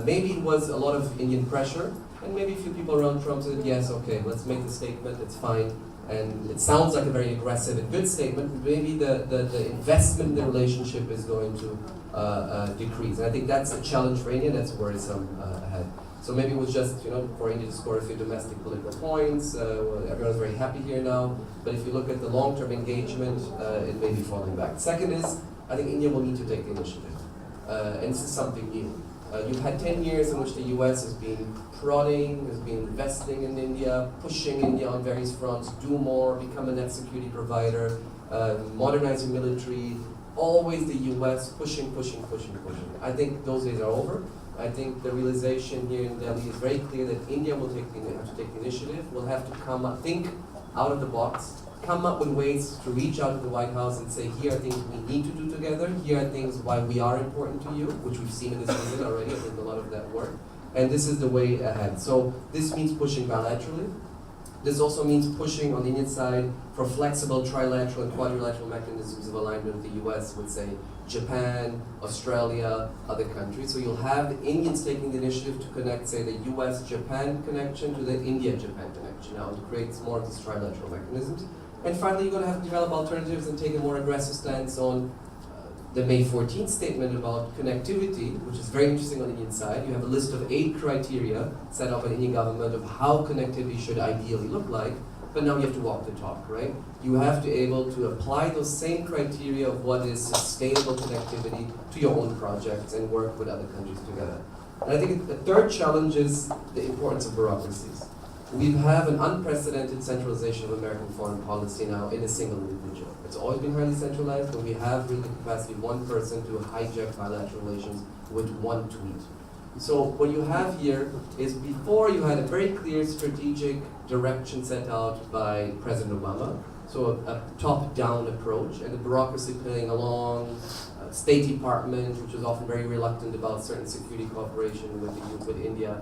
maybe it was a lot of Indian pressure, and maybe a few people around Trump said, yes, okay, let's make the statement, it's fine. And it sounds like a very aggressive and good statement, but maybe the investment in the relationship is going to decrease. And I think that's a challenge for India, that's worrisome ahead. So maybe it was just, for India to score a few domestic political points, everyone's very happy here now, but if you look at the long-term engagement, it may be falling back. Second is, I think India will need to take the initiative. And this is something new. You've had 10 years in which the US has been prodding, has been investing in India, pushing India on various fronts, do more, become a net security provider, modernize your military, always the US pushing. I think those days are over. I think the realization here in Delhi is very clear that India will have to take the initiative, will have to think out of the box, come up with ways to reach out to the White House and say, here are things we need to do together, here are things why we are important to you, which we've seen in this visit already, I think a lot of that work. And this is the way ahead. So this means pushing bilaterally. This also means pushing on the Indian side for flexible trilateral and quadrilateral mechanisms of alignment with the US, with say Japan, Australia, other countries. So you'll have the Indians taking the initiative to connect, say, the US-Japan connection to the India-Japan connection now, to create more of these trilateral mechanisms. And finally, you're going to have to develop alternatives and take a more aggressive stance on the May 14th statement about connectivity, which is very interesting on the Indian side. You have a list of 8 criteria set up by the Indian government of how connectivity should ideally look like, but now you have to walk the talk, right? You have to be able to apply those same criteria of what is sustainable connectivity to your own projects and work with other countries together. And I think the third challenge is the importance of bureaucracies. We have an unprecedented centralization of American foreign policy now in a single individual. It's always been highly centralized, but we have really the capacity of one person to hijack bilateral relations with one tweet. So what you have here is, before you had a very clear strategic direction set out by President Obama, so a top-down approach, and the bureaucracy playing along, State Department, which was often very reluctant about certain security cooperation with India,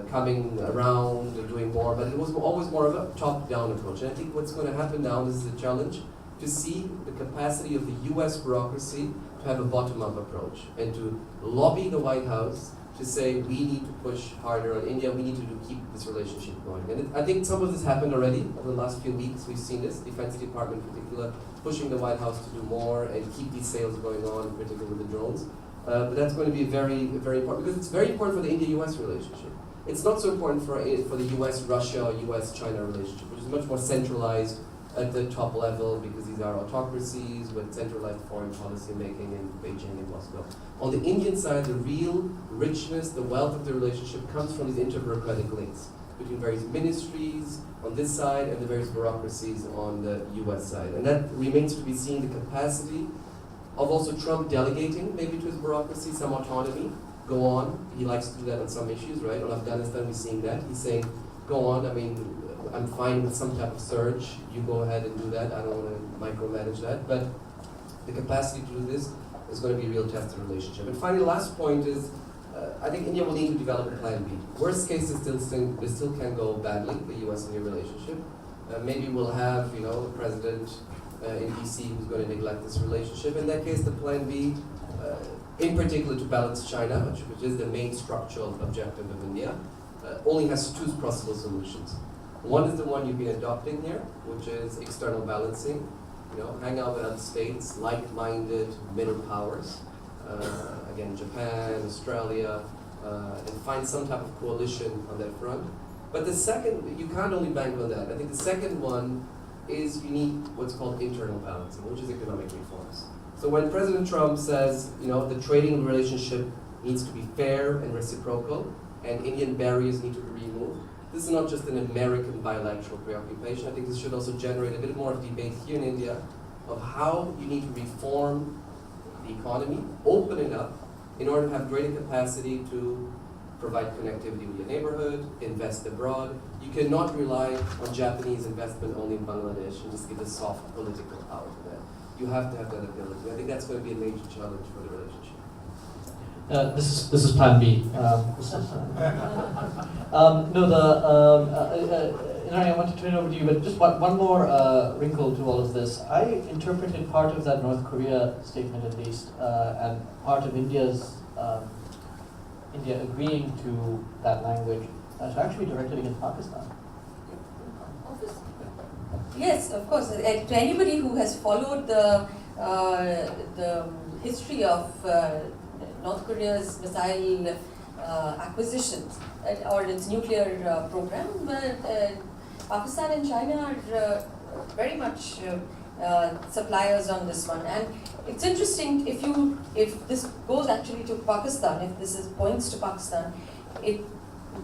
coming around and doing more, but it was always more of a top-down approach. And I think what's going to happen now, this is a challenge, to see the capacity of the US bureaucracy to have a bottom-up approach and to lobby the White House to say, we need to push harder on India, we need to keep this relationship going. And I think some of this happened already over the last few weeks. We've seen this, Defense Department in particular, pushing the White House to do more and keep these sales going on, particularly with the drones. But that's going to be very, very important, because it's very important for the India-US relationship. It's not so important for the US-Russia or US-China relationship, which is much more centralized at the top level, because these are autocracies with centralized foreign policy making in Beijing and Moscow. On the Indian side, the real richness, the wealth of the relationship comes from these interbureaucratic links between various ministries on this side and the various bureaucracies on the US side. And that remains to be seen, the capacity of also Trump delegating maybe to his bureaucracy some autonomy. Go on. He likes to do that on some issues, right? On Afghanistan, we're seeing that. He's saying, go on. I mean, I'm fine with some type of surge. You go ahead and do that. I don't want to micromanage that. But the capacity to do this is going to be a real test of relationship. And finally, the last point is, I think India will need to develop a plan B. Worst case, it still can go badly, the US-India relationship. Maybe we'll have, a president in DC who's going to neglect this relationship. In that case, the plan B, in particular to balance China, which is the main structural objective of India, only has two possible solutions. One is the one you've been adopting here, which is external balancing. Hang out with other states, like-minded middle powers. Again, Japan, Australia, and find some type of coalition on that front. But the second, you can't only bank on that. I think the second one is you need what's called internal balancing, which is economic reforms. So when President Trump says, the trading relationship needs to be fair and reciprocal, and Indian barriers need to be removed, this is not just an American bilateral preoccupation. I think this should also generate a bit more of debate here in India of how you need to reform the economy, open it up, in order to have greater capacity to provide connectivity with your neighborhood, invest abroad. You cannot rely on Japanese investment only in Bangladesh and just give a soft political power to that. You have to have that ability. I think that's going to be a major challenge for the relationship. This is Plan B. Indrani, I want to turn it over to you, but just one more wrinkle to all of this. I interpreted part of that North Korea statement, at least, and part of India agreeing to that language, to actually be directed against Pakistan. Yes, of course. To anybody who has followed the history of North Korea's missile acquisitions or its nuclear program, Pakistan and China are very much suppliers on this one. And it's interesting, if this goes actually to Pakistan, if this points to Pakistan,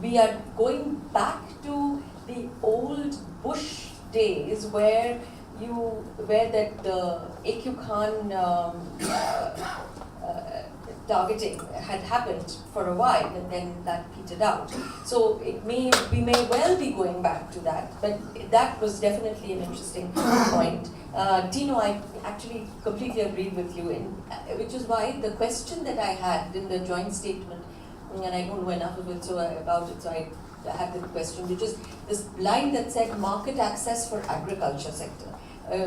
we are going back to the old Bush days where the AQ Khan targeting had happened for a while, and then that petered out. So we may well be going back to that, but that was definitely an interesting point. Tino, I actually completely agreed with you, which is why the question that I had in the joint statement, and I don't know enough of it about it, so I have the question, which is this line that said market access for agriculture sector.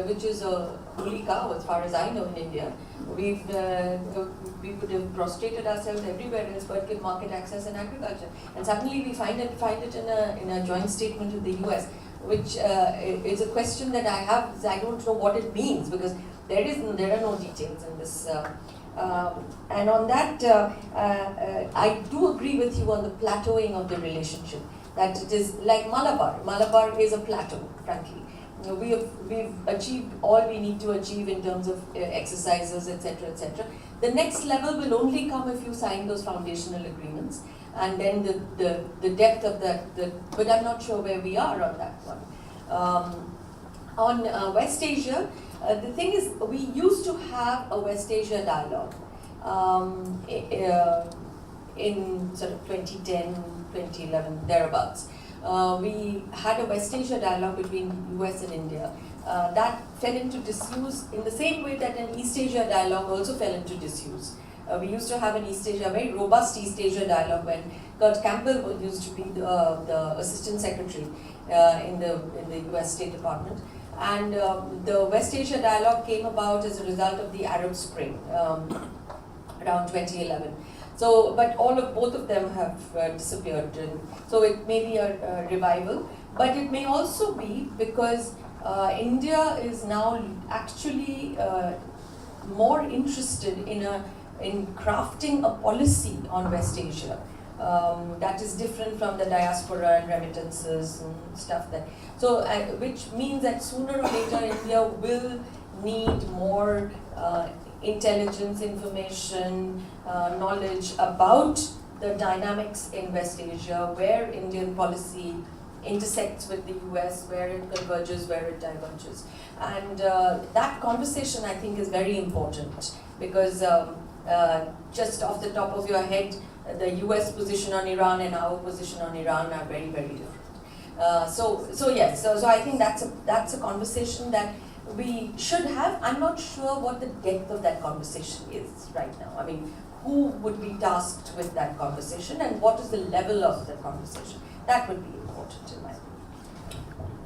Which is a holy cow as far as I know in India. We would have prostrated ourselves everywhere else but give market access in agriculture. And suddenly we find it in a joint statement with the US, which is a question that I have. I don't know what it means because there are no details in this. And on that, I do agree with you on the plateauing of the relationship. That it is like Malabar. Malabar is a plateau, frankly. We've achieved all we need to achieve in terms of exercises, etc., etc. The next level will only come if you sign those foundational agreements, and then the depth of that. But I'm not sure where we are on that one. On West Asia, the thing is, we used to have a West Asia dialogue in sort of 2010, 2011, thereabouts. We had a West Asia dialogue between US and India. That fell into disuse in the same way that an East Asia dialogue also fell into disuse. We used to have an East Asia, very robust East Asia dialogue when Kurt Campbell used to be the Assistant Secretary in the US State Department. And the West Asia dialogue came about as a result of the Arab Spring around 2011. So, but both of them have disappeared, and so it may be a revival, but it may also be because India is now actually more interested in crafting a policy on West Asia that is different from the diaspora and remittances and stuff So, which means that sooner or later India will need more intelligence, information, knowledge about the dynamics in West Asia, where Indian policy intersects with the US, where it converges, where it diverges. And that conversation, I think, is very important, because just off the top of your head, the US position on Iran and our position on Iran are very, very different. So I think that's a conversation that we should have. I'm not sure what the depth of that conversation is right now. I mean, who would be tasked with that conversation, and what is the level of the conversation? That would be important in my opinion.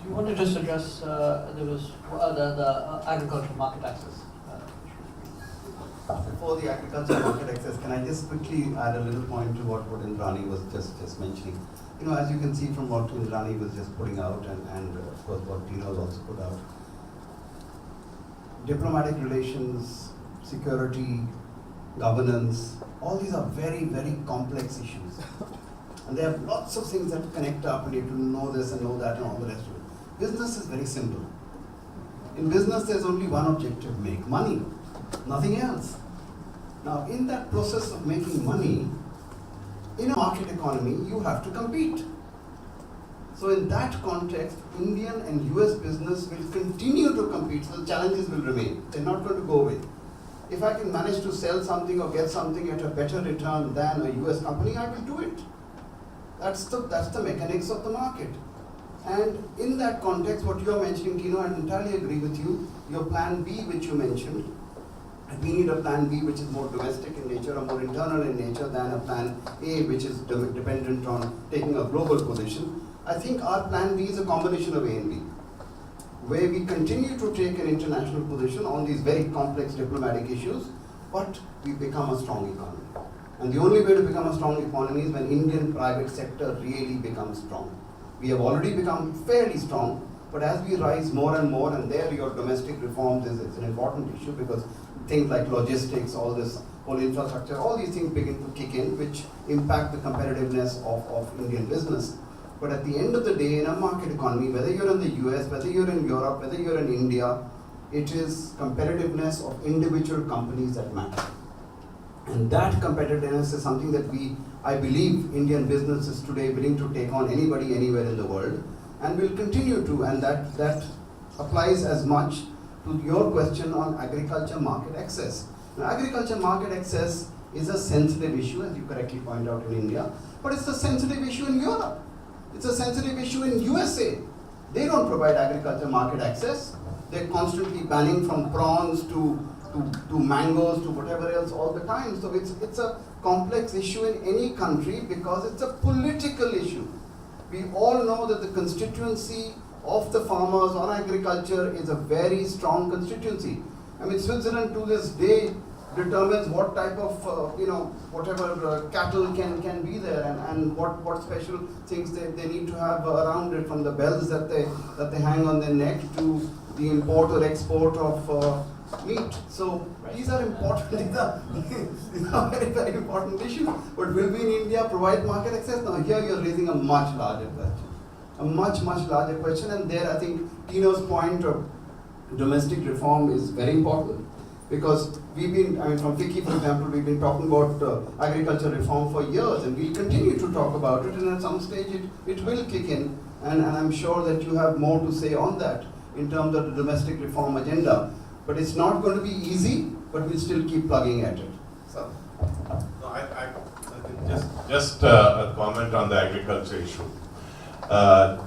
Do you want to just address, there was the agricultural market access? Before the agricultural market access, can I just quickly add a little point to what Indrani was just mentioning? You know, as you can see from what Indrani was just putting out, and of course what Tina has also put out, diplomatic relations, security, governance, all these are very, very complex issues. And there are lots of things that connect up, and you have to know this and know that and all the rest of it. Business is very simple. In business, there's only one objective: make money, nothing else. Now, in that process of making money, in a market economy, you have to compete. So in that context, Indian and US business will continue to compete, so the challenges will remain. They're not going to go away. If I can manage to sell something or get something at a better return than a US company, I will do it. That's the mechanics of the market. And in that context, what you are mentioning, Tino, I entirely agree with you. Your plan B, which you mentioned, we need a plan B which is more domestic in nature or more internal in nature than a plan A which is dependent on taking a global position. I think our plan B is a combination of A and B, where we continue to take an international position on these very complex diplomatic issues, but we become a strong economy. And the only way to become a strong economy is when Indian private sector really becomes strong. We have already become fairly strong, but as we rise more and more, and there your domestic reforms is an important issue, because things like logistics, all this whole infrastructure, all these things begin to kick in, which impact the competitiveness of Indian business. But at the end of the day, in a market economy, whether you're in the US, whether you're in Europe, whether you're in India, it is competitiveness of individual companies that matter. And that competitiveness is something that I believe Indian business is today willing to take on anybody, anywhere in the world, and will continue to, and that applies as much to your question on agriculture market access. Now, agriculture market access is a sensitive issue, as you correctly point out, in India, but it's a sensitive issue in Europe. It's a sensitive issue in USA. They don't provide agriculture market access. They're constantly banning from prawns to mangoes to whatever else all the time. So it's a complex issue in any country because it's a political issue. We all know that the constituency of the farmers on agriculture is a very strong constituency. I mean, Switzerland to this day determines what type of, whatever cattle can be there, and what special things they need to have around it, from the bells that they hang on their neck to the import or export of meat. So these are important, these are very, very important issues. But will we in India provide market access? Now here you're raising a much larger question. A much, much larger question, and there I think Tino's point of domestic reform is very important, because from FICCI, for example, we've been talking about agriculture reform for years, and we'll continue to talk about it, and at some stage it will kick in, and I'm sure that you have more to say on that in terms of the domestic reform agenda. But it's not going to be easy, but we'll still keep plugging at it. So. No, I think just a comment on the agriculture issue.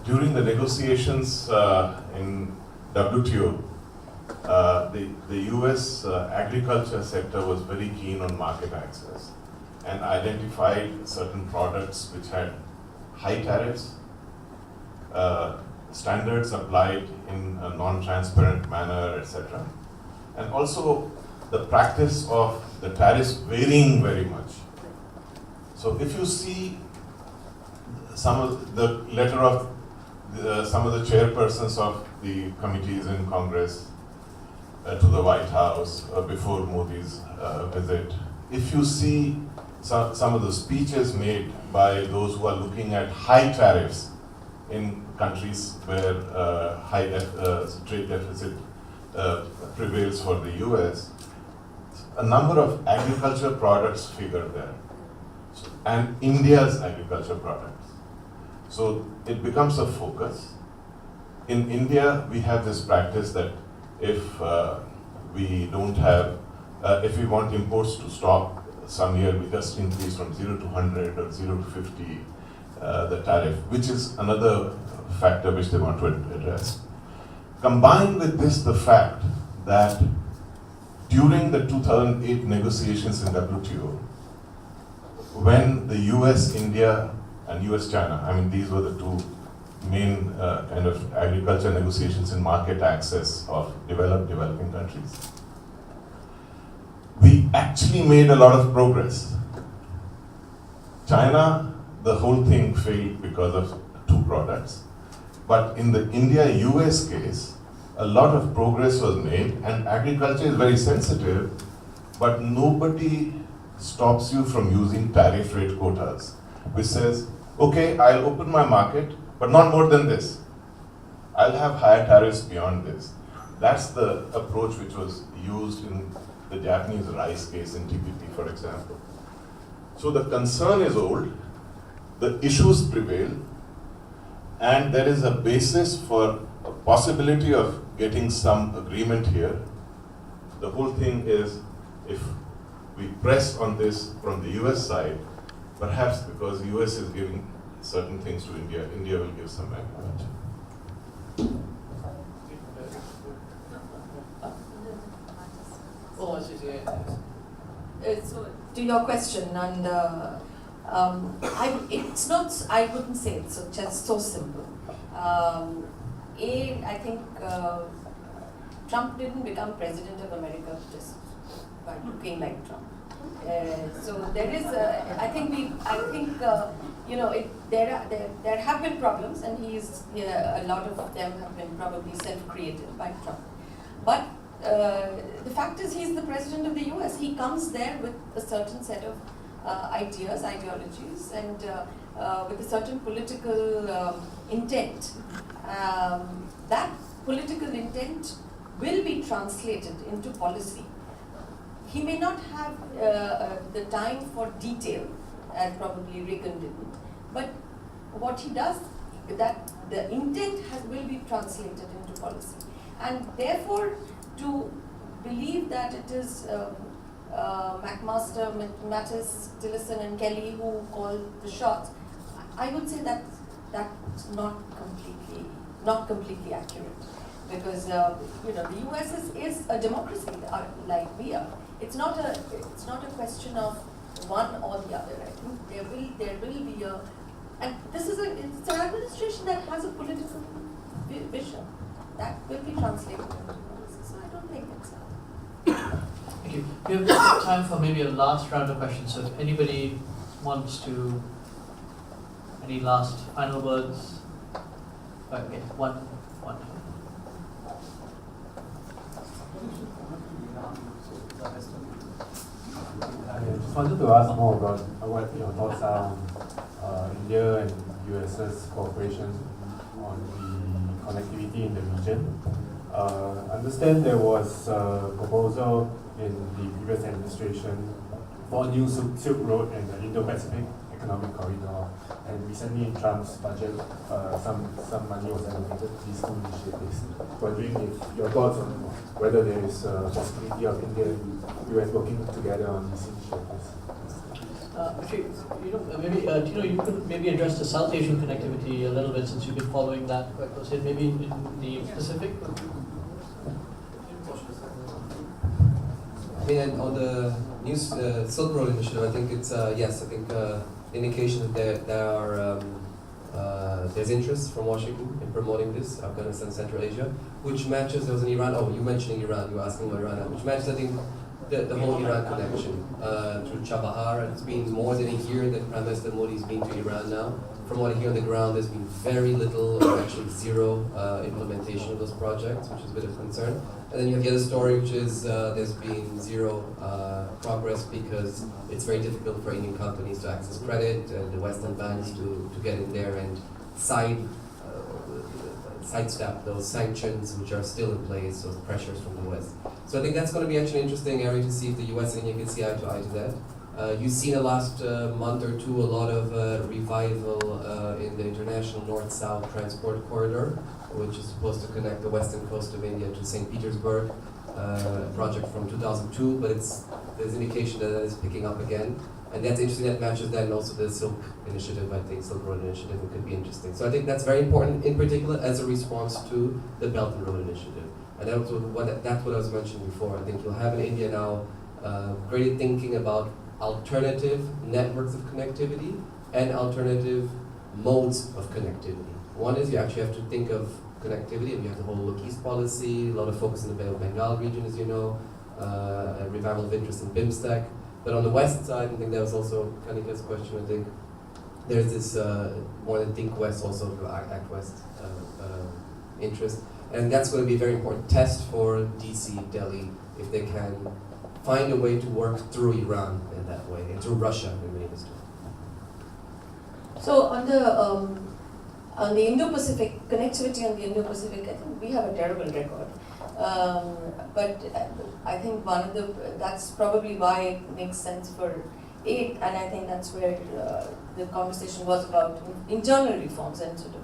During the negotiations in WTO, the US agriculture sector was very keen on market access and identified certain products which had high tariffs, standards applied in a non-transparent manner, etc. And also the practice of the tariffs varying very much. So if you see some of the letter of some of the chairpersons of the committees in Congress to the White House before Modi's visit, if you see some of the speeches made by those who are looking at high tariffs in countries where high trade deficit prevails for the US, a number of agriculture products figure there, and India's agriculture products. So it becomes a focus. In India, we have this practice that if we don't have, if we want imports to stop, some year we just increase from 0 to 100 or 0 to 50 the tariff, which is another factor which they want to address. Combined with this, the fact that during the 2008 negotiations in WTO, when the US, India, and US, China, I mean, these were the two main kind of agriculture negotiations in market access of developing countries. We actually made a lot of progress. China, the whole thing failed because of two products. But in the India-US case, a lot of progress was made, and agriculture is very sensitive, but nobody stops you from using tariff rate quotas, which says, okay, I'll open my market, but not more than this. I'll have higher tariffs beyond this. That's the approach which was used in the Japanese rice case in TPP, for example. So the concern is old, the issues prevail, and there is a basis for a possibility of getting some agreement here. The whole thing is, if we press on this from the US side, perhaps because the US is giving certain things to India, India will give some agriculture. Oh, I see. So to your question, and it's not. I wouldn't say it's just so simple. I think Trump didn't become president of America just by looking like Trump. So there is. There have been problems, and a lot of them have been probably self-created by Trump. But the fact is, he's the president of the US. He comes there with a certain set of ideologies, and with a certain political intent. That political intent will be translated into policy. He may not have the time for detail, as probably Reagan didn't, but what he does, that the intent will be translated into policy. And therefore, to believe that it is McMaster, Mattis, Tillerson and Kelly who call the shots, I would say that that's not completely accurate, because the US is a democracy like we are. It's not a question of one or the other. I think there will be and this is it's an administration that has a political vision that will be translated into policy. So I don't think it's Thank you. We have time for maybe a last round of questions. So if anybody wants to, any last final words? Okay, one. I just wanted to ask more about what your thoughts are on India and US's cooperation on the connectivity in the region. I understand there was a proposal in the previous administration for a new Silk Road and the Indo-Pacific Economic Corridor, and recently in Trump's budget, some money was allocated to these two initiatives. Wondering if your thoughts on whether there is a possibility of India and US working together on these initiatives. Actually, maybe Tino, you could maybe address the South Asian connectivity a little bit, since you've been following that quite closely. Maybe in the Pacific. I mean, on the new Silk Road initiative, I think it's yes. I think indication that there's interest from Washington in promoting this, Afghanistan, Central Asia, which matches. There was an Iran. Oh, you mentioning Iran? You were asking about Iran, which matches, I think, the whole Iran connection through Chabahar. It's been more than a year that Prime Minister Modi's been to Iran now. From what I hear on the ground, there's been very little, or actually zero, implementation of those projects, which is a bit of concern. And then you have the other story, which is there's been zero progress because it's very difficult for Indian companies to access credit, the Western banks to get in there and sidestep those sanctions which are still in place, those pressures from the West. So I think that's going to be actually an interesting area to see if the US and India can see eye to that. You've seen the last month or two a lot of revival in the international north-south transport corridor, which is supposed to connect the western coast of India to St. Petersburg. A project from 2002, but there's indication that is picking up again. And that's interesting, that matches then also the Silk Initiative, I think, Silk Road Initiative, it could be interesting. So I think that's very important, in particular, as a response to the Belt and Road Initiative. And that's what I was mentioning before. I think you'll have in India now great thinking about alternative networks of connectivity and alternative modes of connectivity. One is you actually have to think of connectivity, and you have the whole Look East policy, a lot of focus in the Bay of Bengal region, as you know, a revival of interest in BIMSTEC. But on the west side, I think that was also Kanika's question, I think, there's this more than Think West, also Act West interest. And that's going to be a very important test for DC, Delhi, if they can find a way to work through Iran in that way, and through Russia in many ways. So on the Indo-Pacific, connectivity on the Indo-Pacific, I think we have a terrible record. But I think that's probably why it makes sense for it, and I think that's where the conversation was about internal reforms and sort of,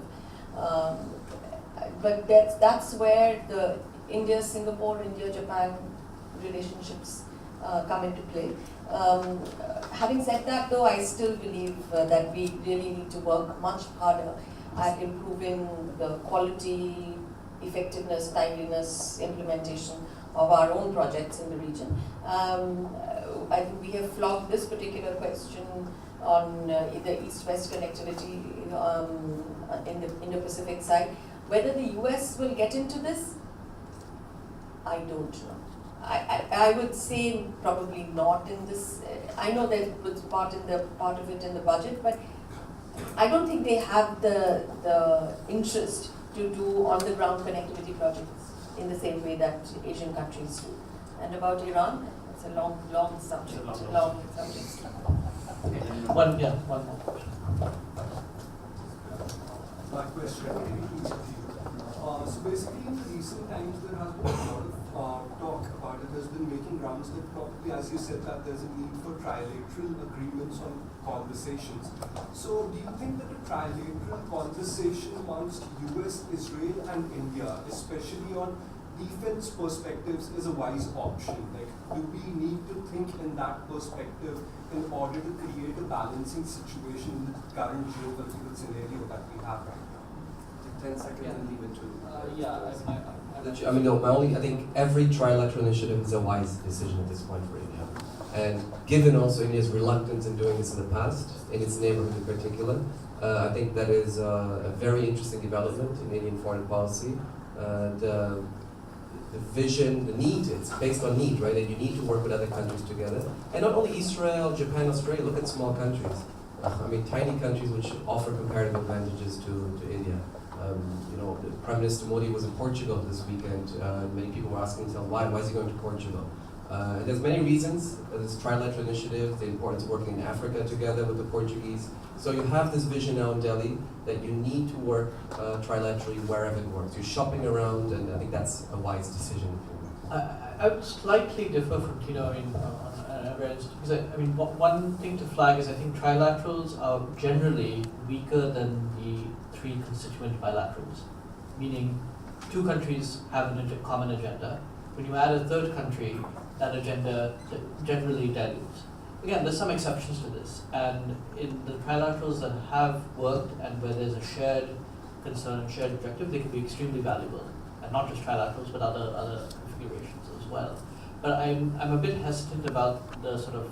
but that's where the India-Singapore, India-Japan relationships come into play. Having said that though, I still believe that we really need to work much harder at improving the quality, effectiveness, timeliness, implementation of our own projects in the region. I think we have flogged this particular question on the East-West connectivity in the Indo-Pacific side. Whether the US will get into this, I don't know. I would say probably not in this. I know that it was part of it in the budget, but I don't think they have the interest to do on-the-ground connectivity projects in the same way that Asian countries do. And about Iran, it's a long subject. Long subject. One more question. My question, so basically in the recent times there has been a lot of talk about it, has been making rounds that probably, as you said, that there's a need for trilateral agreements on conversations. So do you think that a trilateral conversation amongst US, Israel and India, especially on defense perspectives, is a wise option? Like, do we need to think in that perspective in order to create a balancing situation in the current geopolitical scenario that we have right now? 10 seconds and leave it to I think every trilateral initiative is a wise decision at this point for India. And given also India's reluctance in doing this in the past, in its neighborhood in particular, I think that is a very interesting development in Indian foreign policy. The vision, the need, it's based on need, right? And you need to work with other countries together. And not only Israel, Japan, Australia, look at small countries. Tiny countries which offer comparative advantages to India. Prime Minister Modi was in Portugal this weekend. Many people were asking themselves, why is he going to Portugal? There's many reasons. This trilateral initiative, the importance of working in Africa together with the Portuguese. So you have this vision now in Delhi that you need to work trilaterally wherever it works. You're shopping around, and I think that's a wise decision. I would slightly differ from Tino because one thing to flag is I think trilaterals are generally weaker than the three constituent bilaterals, meaning two countries have a common agenda. When you add a third country, that agenda generally dilutes. Again, there's some exceptions to this, and in the trilaterals that have worked and where there's a shared concern and shared objective, they can be extremely valuable, and not just trilaterals, but other configurations as well. But I'm a bit hesitant about the sort of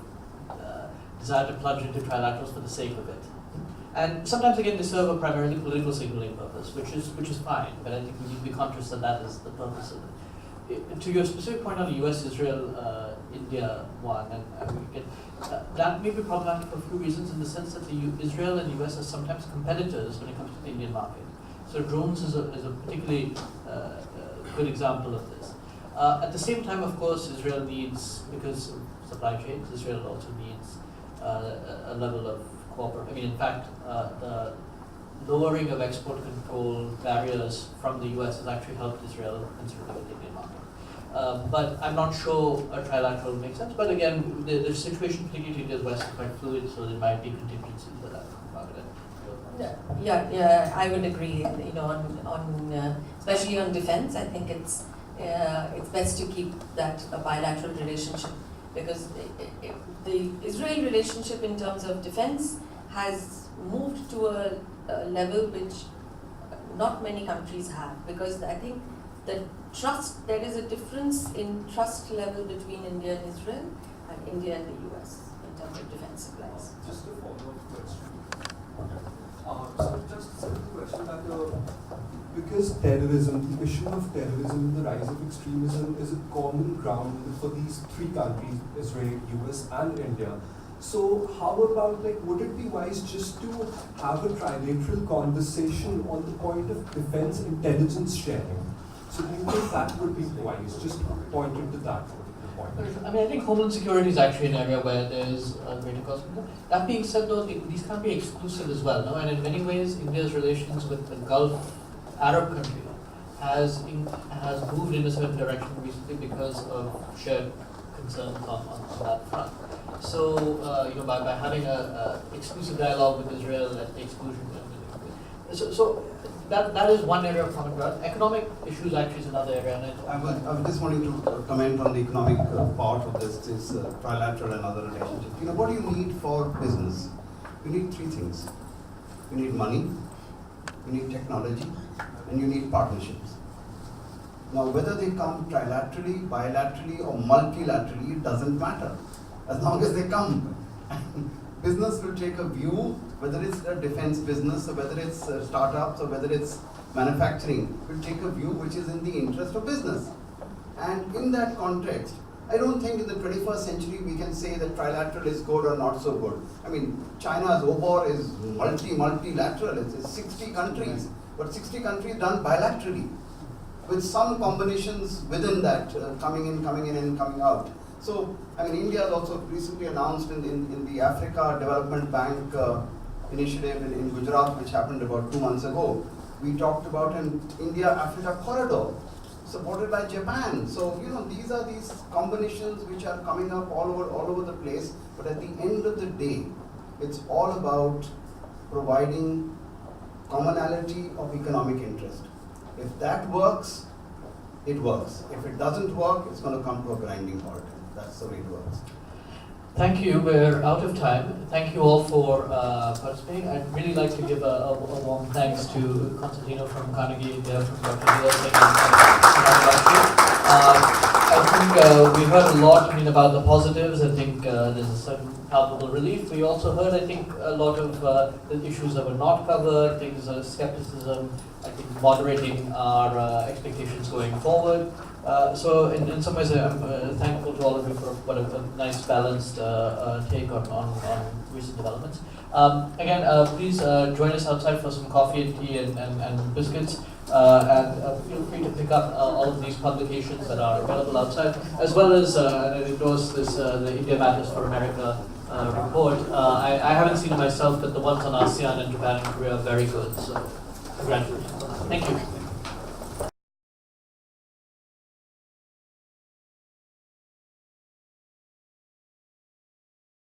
desire to plunge into trilaterals for the sake of it. And sometimes again they serve a primarily political signaling purpose, which is fine, but I think we need to be conscious that is the purpose of it. To your specific point on the US, Israel, India one, and that may be problematic for a few reasons in the sense that Israel and US are sometimes competitors when it comes to the Indian market. So drones is a particularly good example of this. At the same time, of course, Israel needs, because of supply chains, Israel also needs a level of cooperation. In fact, the lowering of export control barriers from the US has actually helped Israel considerably with the Indian market. But I'm not sure a trilateral makes sense. But again, the situation particularly to India's west is quite fluid, so there might be contingencies that are about it. Yeah, I would agree. You know, on especially on defense, I think it's best to keep that a bilateral relationship, because the Israel relationship in terms of defense has moved to a level which not many countries have, because I think the trust, there is a difference in trust level between India and Israel and India and the US in terms of defense supplies. Just a follow-up question. So just a simple question that because terrorism, the issue of terrorism, the rise of extremism is a common ground for these three countries, Israel, US and India. So how about, like, would it be wise just to have a trilateral conversation on the point of defense intelligence sharing? So do you think that would be wise, just pointing to that particular point? I mean, I think homeland security is actually an area where there's a greater cost. That being said, though, these can't be exclusive as well, no? And in many ways, India's relations with the Gulf Arab country has moved in a certain direction recently because of shared concerns on that front. So, you know, by having a exclusive dialogue with Israel at the exclusion, so that is one area of common ground. Economic issues actually is another area. And I was just wanting to comment on the economic part of this trilateral and other relationships. You know, what do you need for business? You need three things. You need money, you need technology, and you need partnerships. Now, whether they come trilaterally, bilaterally, or multilaterally, it doesn't matter. As long as they come. Business will take a view, whether it's a defense business, or whether it's startups, or whether it's manufacturing, will take a view which is in the interest of business. And in that context, I don't think in the 21st century we can say that trilateral is good or not so good. I mean, China's OBOR is multilateral, it's 60 countries, but 60 countries done bilaterally, with some combinations within that, coming in and coming out. So, I mean, India has also recently announced in the Africa Development Bank initiative in Gujarat, which happened about 2 months ago. We talked about an India-Africa corridor supported by Japan. So, you know, these are these combinations which are coming up all over the place. But at the end of the day, it's all about providing commonality of economic interest. If that works, it works. If it doesn't work, it's going to come to a grinding halt. That's the way it works. Thank you. We're out of time. Thank you all for participating. I'd really like to give a warm thanks to Constantino from Carnegie, India, from Dr. Didar, Singh, and Bagchi. I think we heard a lot about the positives. I think there's a certain palpable relief. We also heard, I think, a lot of the issues that were not covered, things skepticism, I think moderating our expectations going forward. So in some ways, I'm thankful to all of you for what a nice balanced take on recent developments. Again, please join us outside for some coffee and tea and biscuits. And feel free to pick up all of these publications that are available outside, as well as endorse this the India Matters for America report. I haven't seen it myself, but the ones on ASEAN and Japan and Korea are very good. So congratulations. Thank you.